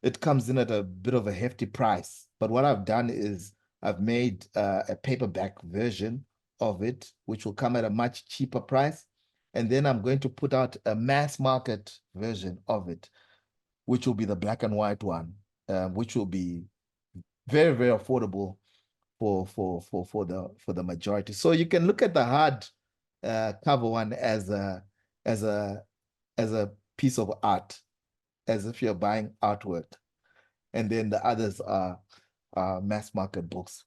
it comes in at a bit of a hefty price. But what I've done is I've made a paperback version of it, which will come at a much cheaper price. And then I'm going to put out a mass market version of it, which will be the black and white one, which will be very, very affordable for the majority. So you can look at the hard cover one as a piece of art, as if you're buying artwork, and then the others are mass market books.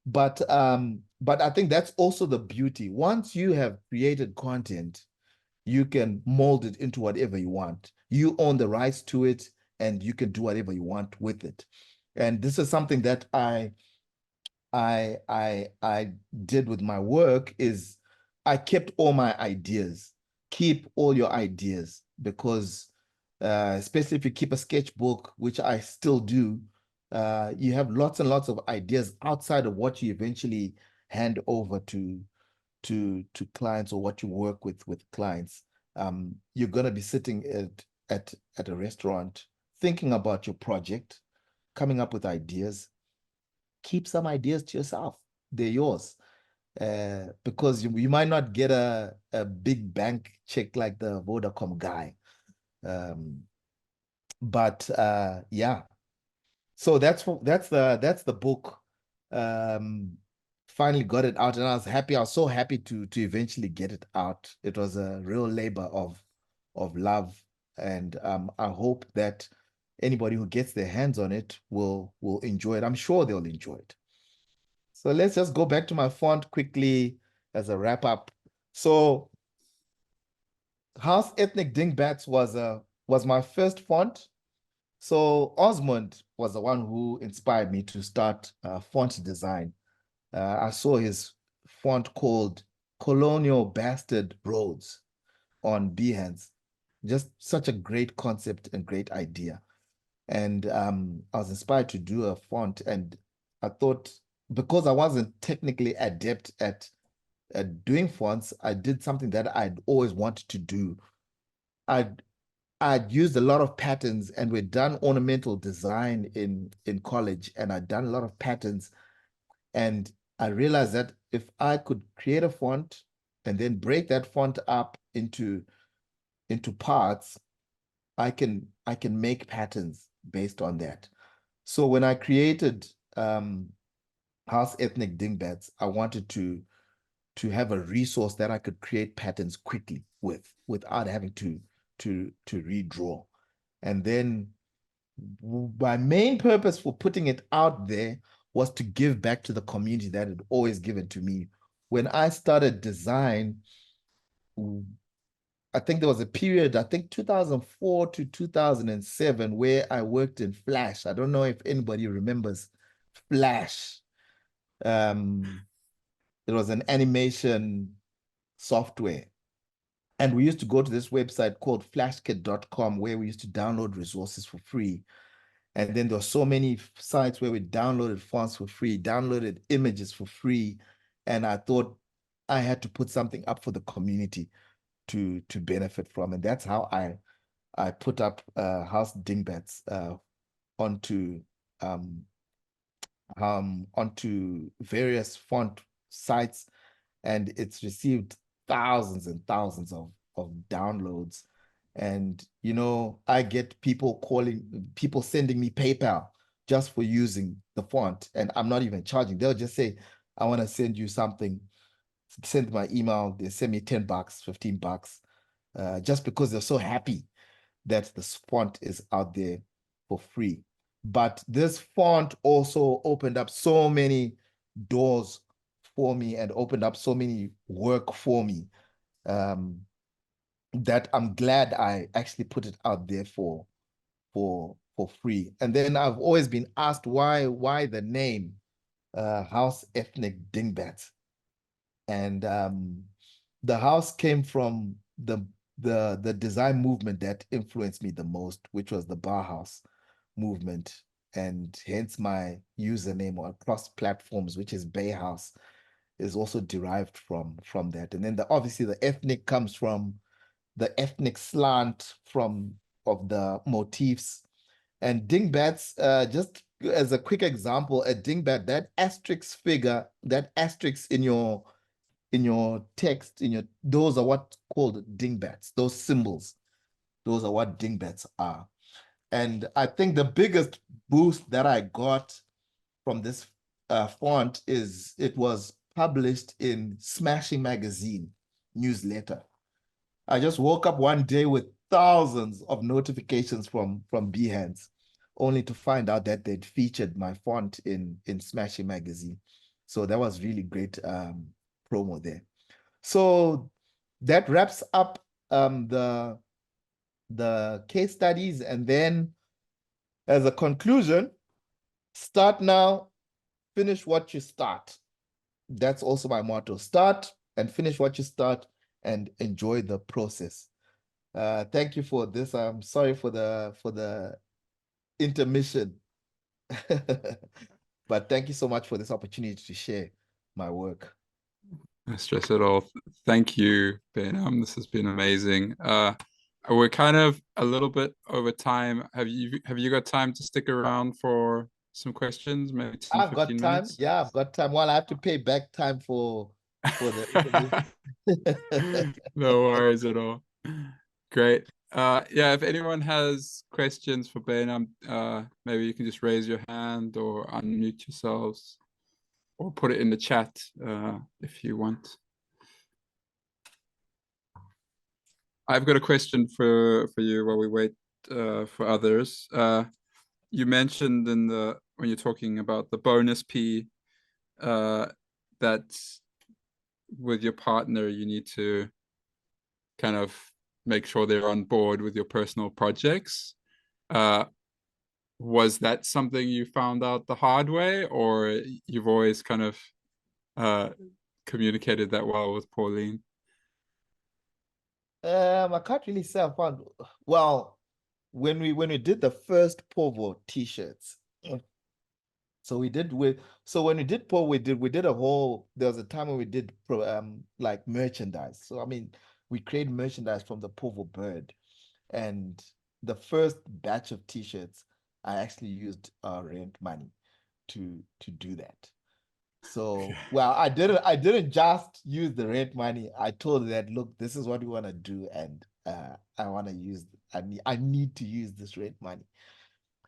But I think that's also the beauty. Once you have created content, you can mold it into whatever you want. You own the rights to it, and you can do whatever you want with it. And this is something that I did with my work, is I kept all my ideas. Keep all your ideas, because especially if you keep a sketchbook, which I still do, you have lots and lots of ideas outside of what you eventually hand over to clients, or what you work with clients. You're going to be sitting at a restaurant thinking about your project, coming up with ideas. Keep some ideas to yourself. They're yours. Because you might not get a big bank check like the Vodacom guy. But yeah. So that's the book. Finally got it out, and I was happy. I was so happy to eventually get it out. It was a real labor of love, and I hope that anybody who gets their hands on it will enjoy it. I'm sure they'll enjoy it. So let's just go back to my font quickly as a wrap up. So House Ethnic Dingbats was my first font. So Osmond was the one who inspired me to start font design. I saw his font called Colonial Bastard Roads on Behance. Just such a great concept and great idea. And I was inspired to do a font, and I thought, because I wasn't technically adept at doing fonts, I did something that I'd always wanted to do. I'd used a lot of patterns, and we'd done ornamental design in college, and I'd done a lot of patterns. And I realized that if I could create a font and then break that font up into parts, I can make patterns based on that. So when I created House Ethnic Dingbats, I wanted to have a resource that I could create patterns quickly without having to redraw. And then my main purpose for putting it out there was to give back to the community that had always given to me. When I started design, I think there was a period, I think 2004 to 2007, where I worked in Flash. I don't know if anybody remembers Flash. It was an animation software. And we used to go to this website called flashkit.com, where we used to download resources for free. And then there were so many sites where we downloaded fonts for free, downloaded images for free. And I thought I had to put something up for the community to benefit from. And that's how I put up House Dingbats onto various font sites, and it's received thousands and thousands of downloads. And I get people sending me PayPal just for using the font, and I'm not even charging. They'll just say, I want to send you something, send my email, they send me $10, $15, just because they're so happy that the font is out there for free. But this font also opened up so many doors for me and opened up so many work for me, that I'm glad I actually put it out there for free. And then I've always been asked why the name House Ethnic Dingbats. And the house came from the design movement that influenced me the most, which was the Bauhaus movement, and hence my username across platforms, which is Bayhouse, is also derived from that. And then obviously the ethnic comes from the ethnic slant of the motifs. And dingbats, just as a quick example, a dingbat, that asterisk figure, that asterisk in your text, those are what called dingbats. Those symbols, those are what dingbats are. And I think the biggest boost that I got from this font is it was published in Smashing Magazine newsletter. I just woke up one day with thousands of notifications from Behance, only to find out that they'd featured my font in Smashing Magazine. So that was really great promo there. So that wraps up the case studies. And then as a conclusion, start now, finish what you start. That's also my motto. Start and finish what you start and enjoy the process. Thank you for this. I'm sorry for the intermission. But thank you so much for this opportunity to share my work. No stress at all. Thank you, Baynham. This has been amazing. We're kind of a little bit over time. Have you got time to stick around for some questions? Maybe 10, I've got 15 time. minutes? Yeah, I've got time. Well, I have to pay back time for the No worries at all. Great. Yeah, if anyone has questions for Baynham, maybe you can just raise your hand or unmute yourselves or put it in the chat if you want. I've got a question for you while we wait for others. You mentioned when you're talking about the bonus P that with your partner, you need to kind of make sure they're on board with your personal projects. Was that something you found out the hard way, or you've always kind of communicated that well with Pauline? I can't really say I found, well, when we did the first Povo t-shirts, so we did when we did Povo, we did a whole, there was a time when we did like merchandise. So I mean, we created merchandise from the Povo bird, and the first batch of t-shirts, I actually used rent money to do that. So, well, I didn't just use the rent money. I told her that, look, this is what we want to do, and I want to use, I need to use this rent money.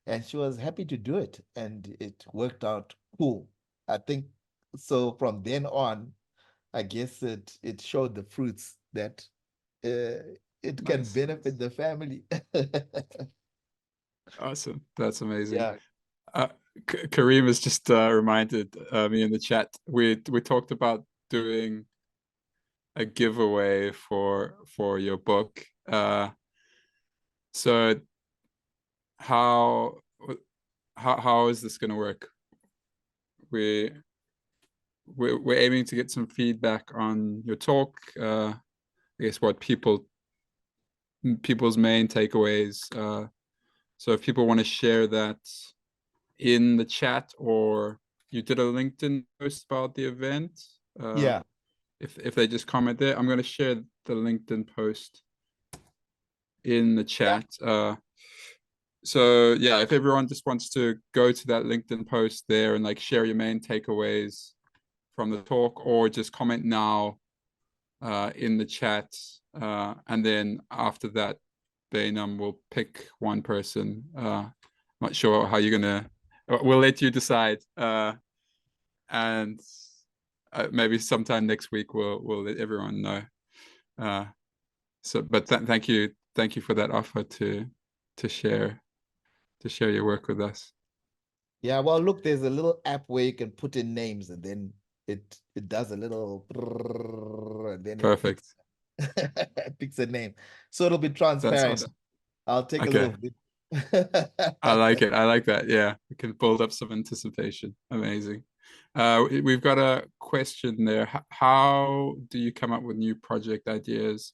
And she was happy to do it, and it worked out cool. I think so from then on, I guess it showed the fruits that it can benefit the family. Awesome. That's amazing. Yeah. Kareem has just reminded me in the chat. We talked about doing a giveaway for your book. So how is this going to work? We're aiming to get some feedback on your talk. I guess what people's main takeaways. So if people want to share that in the chat, or you did a LinkedIn post about the event. Yeah. If they just comment there, I'm going to share the LinkedIn post in the chat. Yeah. So yeah, if everyone just wants to go to that LinkedIn post there and like share your main takeaways from the talk, or just comment now in the chat, and then after that, Baynham will pick one person. Not sure how you're gonna. We'll let you decide, and maybe sometime next week we'll let everyone know. So, but thank you for that offer to share your work with us. Yeah, well, look, there's a little app where you can put in names, and then it does a little, and then Perfect. it picks a name, so it'll be transparent. Awesome. I'll take a little bit. I like it. I like that. Yeah, we can build up some anticipation. Amazing. We've got a question there. How do you come up with new project ideas?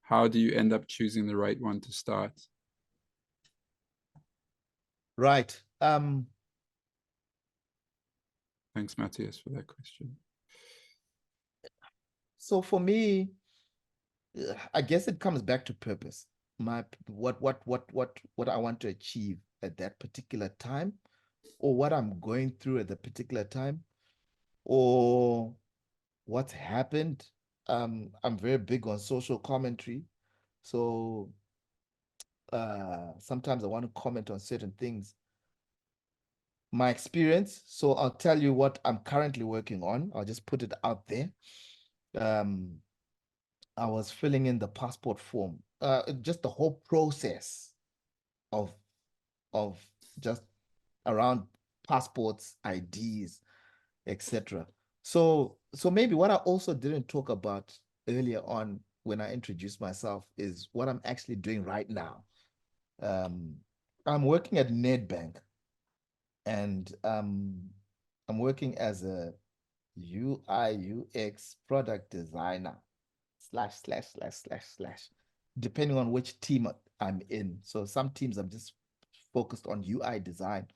How do you end up choosing the right one to start? Right. Thanks, Matthias, for that question. So for me, I guess it comes back to purpose. What I want to achieve at that particular time, or what I'm going through at the particular time, or what's happened. I'm very big on social commentary. So sometimes I want to comment on certain things. My experience, so I'll tell you what I'm currently working on. I'll just put it out there. I was filling in the passport form, just the whole process of just around passports, IDs, etc. So maybe what I also didn't talk about earlier on when I introduced myself is what I'm actually doing right now. I'm working at Nedbank, and I'm working as a UI UX product designer / depending on which team I'm in. So some teams I'm just focused on UI design,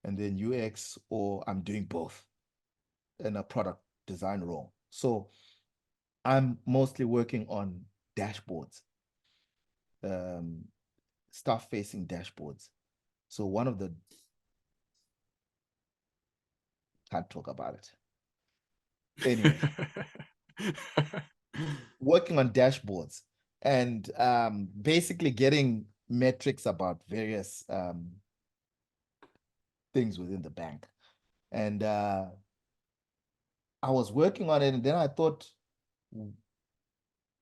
and then UX, or I'm doing both in a product design role. So I'm mostly working on dashboards, staff-facing dashboards. So one of the, can't talk about it. Anyway, working on dashboards and basically getting metrics about various things within the bank. And I was working on it, and then I thought,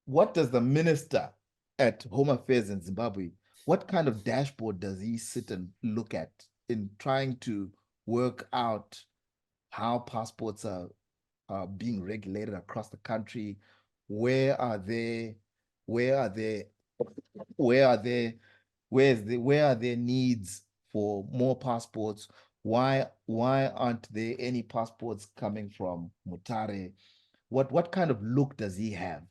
what does the minister at Home Affairs in Zimbabwe, what kind of dashboard does he sit and look at in trying to work out how passports are being regulated across the country? Where are they? Where are they? Where are they? Where are their needs for more passports? Why aren't there any passports coming from Mutare? What kind of look does he have?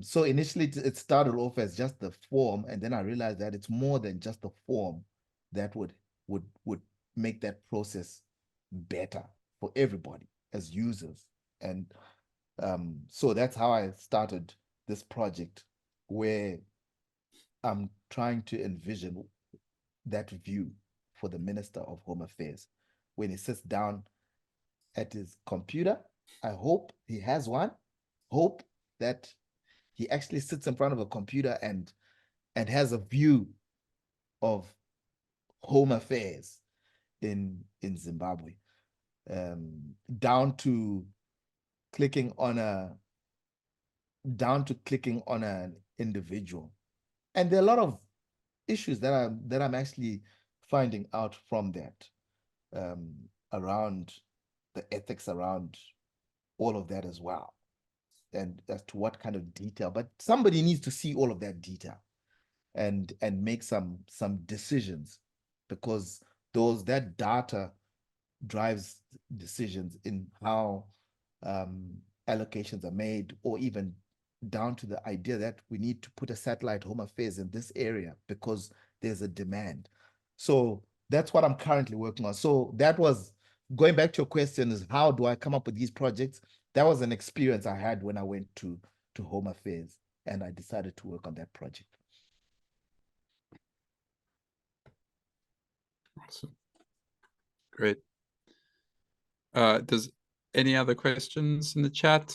So initially it started off as just the form, and then I realized that it's more than just the form that would make that process better for everybody as users. And so that's how I started this project, where I'm trying to envision that view for the Minister of Home Affairs when he sits down at his computer. I hope he has one. Hope that he actually sits in front of a computer and has a view of home affairs in Zimbabwe, down to clicking on an individual. And there are a lot of issues that I'm actually finding out from that, around the ethics around all of that as well, and as to what kind of detail. But somebody needs to see all of that detail and make some decisions, because that data drives decisions in how allocations are made, or even down to the idea that we need to put a satellite home affairs in this area because there's a demand. So that's what I'm currently working on. So that was, going back to your question, is how do I come up with these projects? That was an experience I had when I went to Home Affairs, and I decided to work on that project. Awesome. Great. Does any other questions in the chat,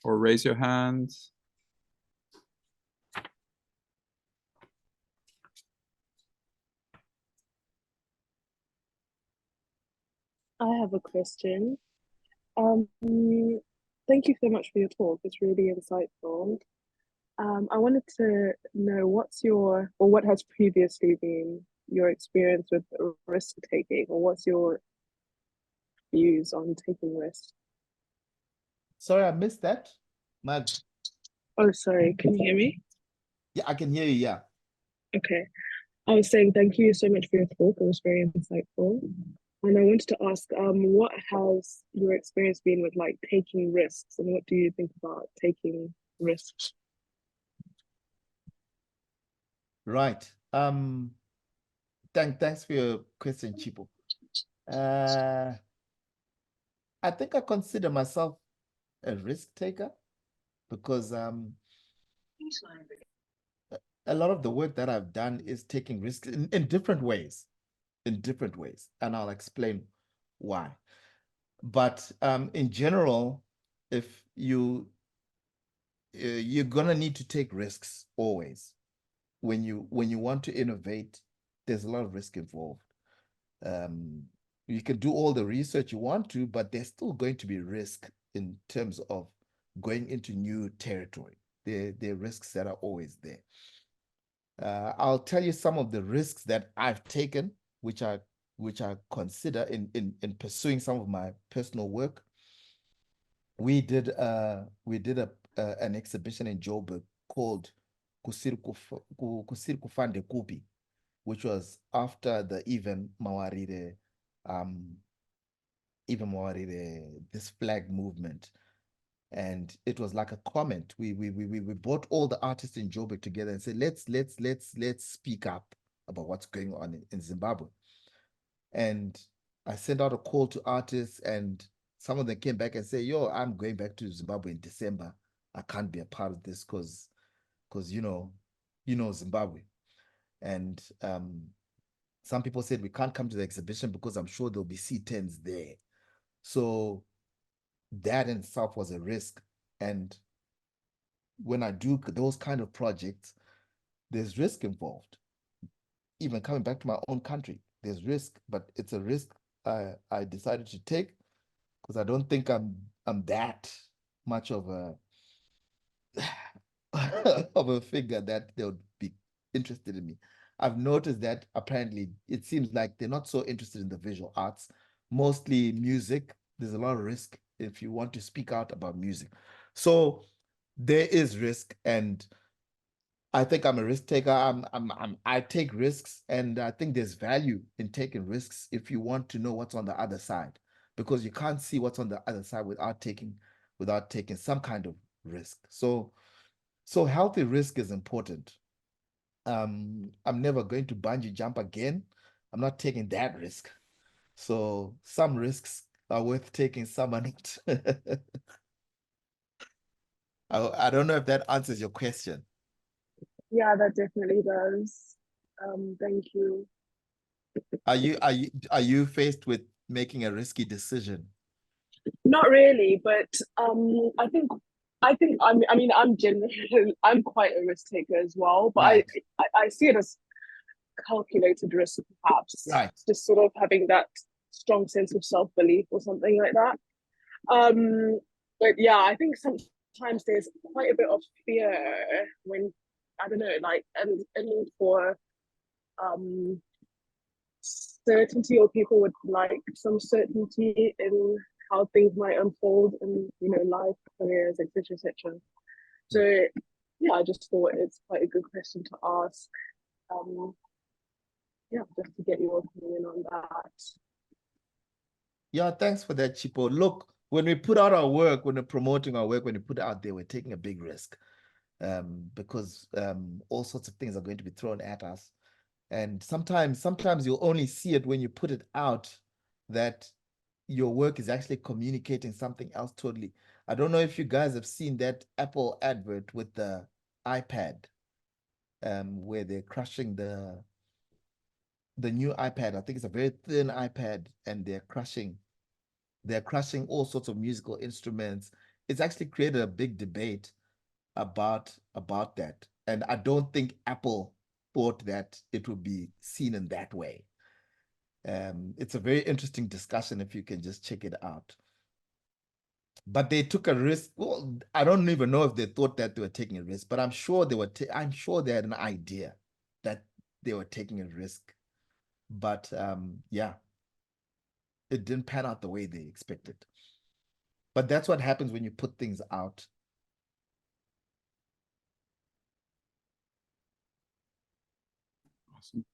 or raise your hand? I have a question. Thank you so much for your talk. It's really insightful. I wanted to know what has previously been your experience with risk taking, or what's your views on taking risks? Sorry, I missed that. Oh, sorry. Can you hear me? Yeah, I can hear you. Yeah. Okay. I was saying thank you so much for your talk. It was very insightful. And I wanted to ask, what has your experience been with like taking risks, and what do you think about taking risks? Right. Thanks for your question, Chipo. I think I consider myself a risk taker, because a lot of the work that I've done is taking risks in different ways, and I'll explain why. But in general, if you're gonna need to take risks always. When you want to innovate, there's a lot of risk involved. You can do all the research you want to, but there's still going to be risk in terms of going into new territory. There are risks that are always there. I'll tell you some of the risks that I've taken, which I consider in pursuing some of my personal work. We did an exhibition in Joburg called Kusiri Kufande Kupi, which was after the Even Mawarire, this flag movement. And it was like a comment. We brought all the artists in Joburg together and said, let's speak up about what's going on in Zimbabwe. And I sent out a call to artists, and some of them came back and say, yo, I'm going back to Zimbabwe in December. I can't be a part of this because you know Zimbabwe. And some people said we can't come to the exhibition because I'm sure there'll be C10s there. So that in itself was a risk. And when I do those kind of projects, there's risk involved. Even coming back to my own country, there's risk, but it's a risk I decided to take, because I don't think I'm that much of a of a figure that they would be interested in me. I've noticed that apparently it seems like they're not so interested in the visual arts, mostly music There's a lot of risk if you want to speak out about music. So there is risk, and I think I'm a risk taker. I take risks, and I think there's value in taking risks if you want to know what's on the other side, because you can't see what's on the other side without taking some kind of risk. So healthy risk is important. I'm never going to bungee jump again. I'm not taking that risk. So some risks are worth taking, some are not. I don't know if that answers your question. Yeah, that definitely does. Thank you. Are you faced with making a risky decision? Not really, but I mean I'm generally I'm quite a risk taker as well, but Right. I see it as calculated risk perhaps. Right. Just sort of having that strong sense of self-belief or something like that. But yeah, I think sometimes there's quite a bit of fear when I don't know, like a need for certainty, or people would like some certainty in how things might unfold in life, careers, etc., etc. So yeah, I just thought it's quite a good question to ask. Yeah, just to get your opinion on that. Yeah, thanks for that, Chipo. Look, when we put out our work, when we're promoting our work, when we put it out there, we're taking a big risk, because all sorts of things are going to be thrown at us. And sometimes you'll only see it when you put it out, that your work is actually communicating something else totally. I don't know if you guys have seen that Apple advert with the iPad, where they're crushing the new iPad. I think it's a very thin iPad, and they're crushing all sorts of musical instruments. It's actually created a big debate about that. And I don't think Apple thought that it would be seen in that way. It's a very interesting discussion if you can just check it out. But they took a risk. Well, I don't even know if they thought that they were taking a risk, but I'm sure they were. I'm sure they had an idea that they were taking a risk. But yeah, it didn't pan out the way they expected. But that's what happens when you put things out. Awesome.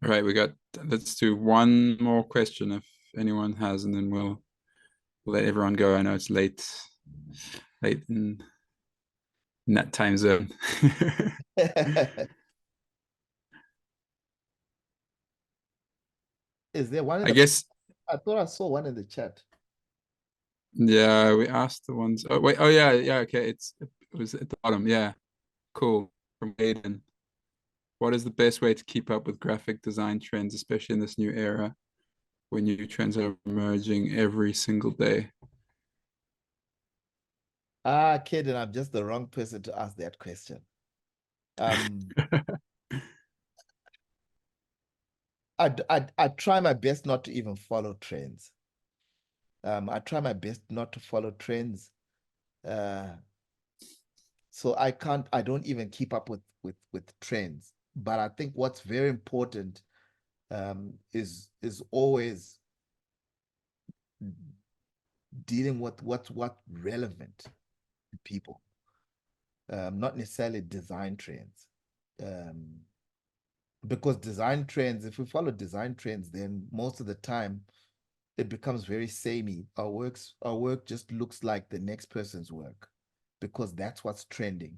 All right, let's do one more question if anyone has, and then we'll let everyone go. I know it's late in that time zone. Is there one? I guess. I thought I saw one in the chat. Yeah, we asked the ones. Oh wait. Oh yeah. Okay. It was at the bottom. Yeah. Cool. From Aiden. What is the best way to keep up with graphic design trends, especially in this new era, when new trends are emerging every single day? Kid, and I'm just the wrong person to ask that question. I try my best not to even follow trends. I try my best not to follow trends. So I don't even keep up with trends. But I think what's very important is always dealing with what's relevant to people, not necessarily design trends. Because design trends, if we follow design trends, then most of the time it becomes very samey. Our work just looks like the next person's work, because that's what's trending.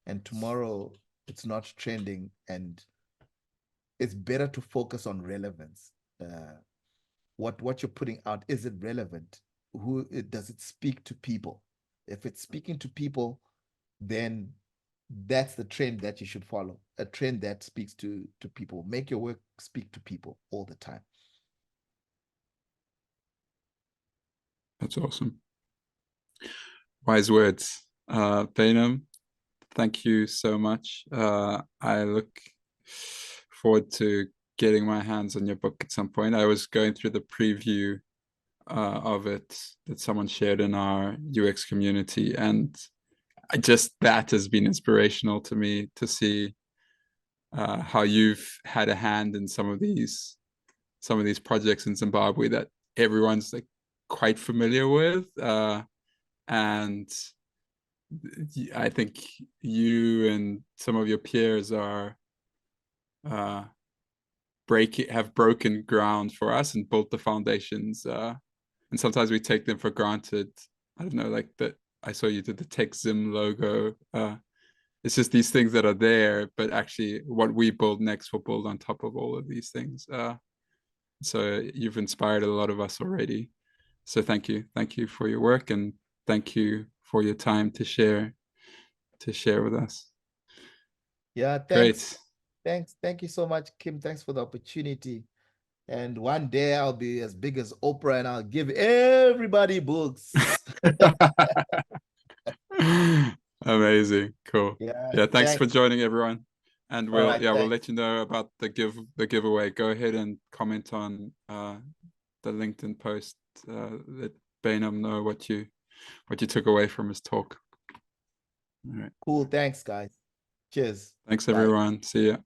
And tomorrow it's not trending, and it's better to focus on relevance. What you're putting out, is it relevant? Does it speak to people? If it's speaking to people, then that's the trend that you should follow. A trend that speaks to people. Make your work speak to people all the time. That's awesome. Wise words. Baynham, thank you so much. I look forward to getting my hands on your book at some point. I was going through the preview of it that someone shared in our UX community, and that has been inspirational to me to see how you've had a hand in some of these projects in Zimbabwe that everyone's like quite familiar with, and I think you and some of your peers are have broken ground for us and built the foundations, and sometimes we take them for granted. I don't know, like that I saw you did the TechZim logo. It's just these things that are there, but actually what we build next will build on top of all of these things. So you've inspired a lot of us already. So thank you for your work, and thank you for your time to share with us. Yeah, thanks. Great. Thank you so much, Kim. Thanks for the opportunity. And one day I'll be as big as Oprah and I'll give everybody books. Amazing. Cool. Yeah, thanks for joining, everyone. And we'll let you know about the giveaway. Go ahead and comment on the LinkedIn post. Let Baynham know what you took away from his talk. All right. Cool. Thanks, guys. Cheers. Thanks, everyone. See ya.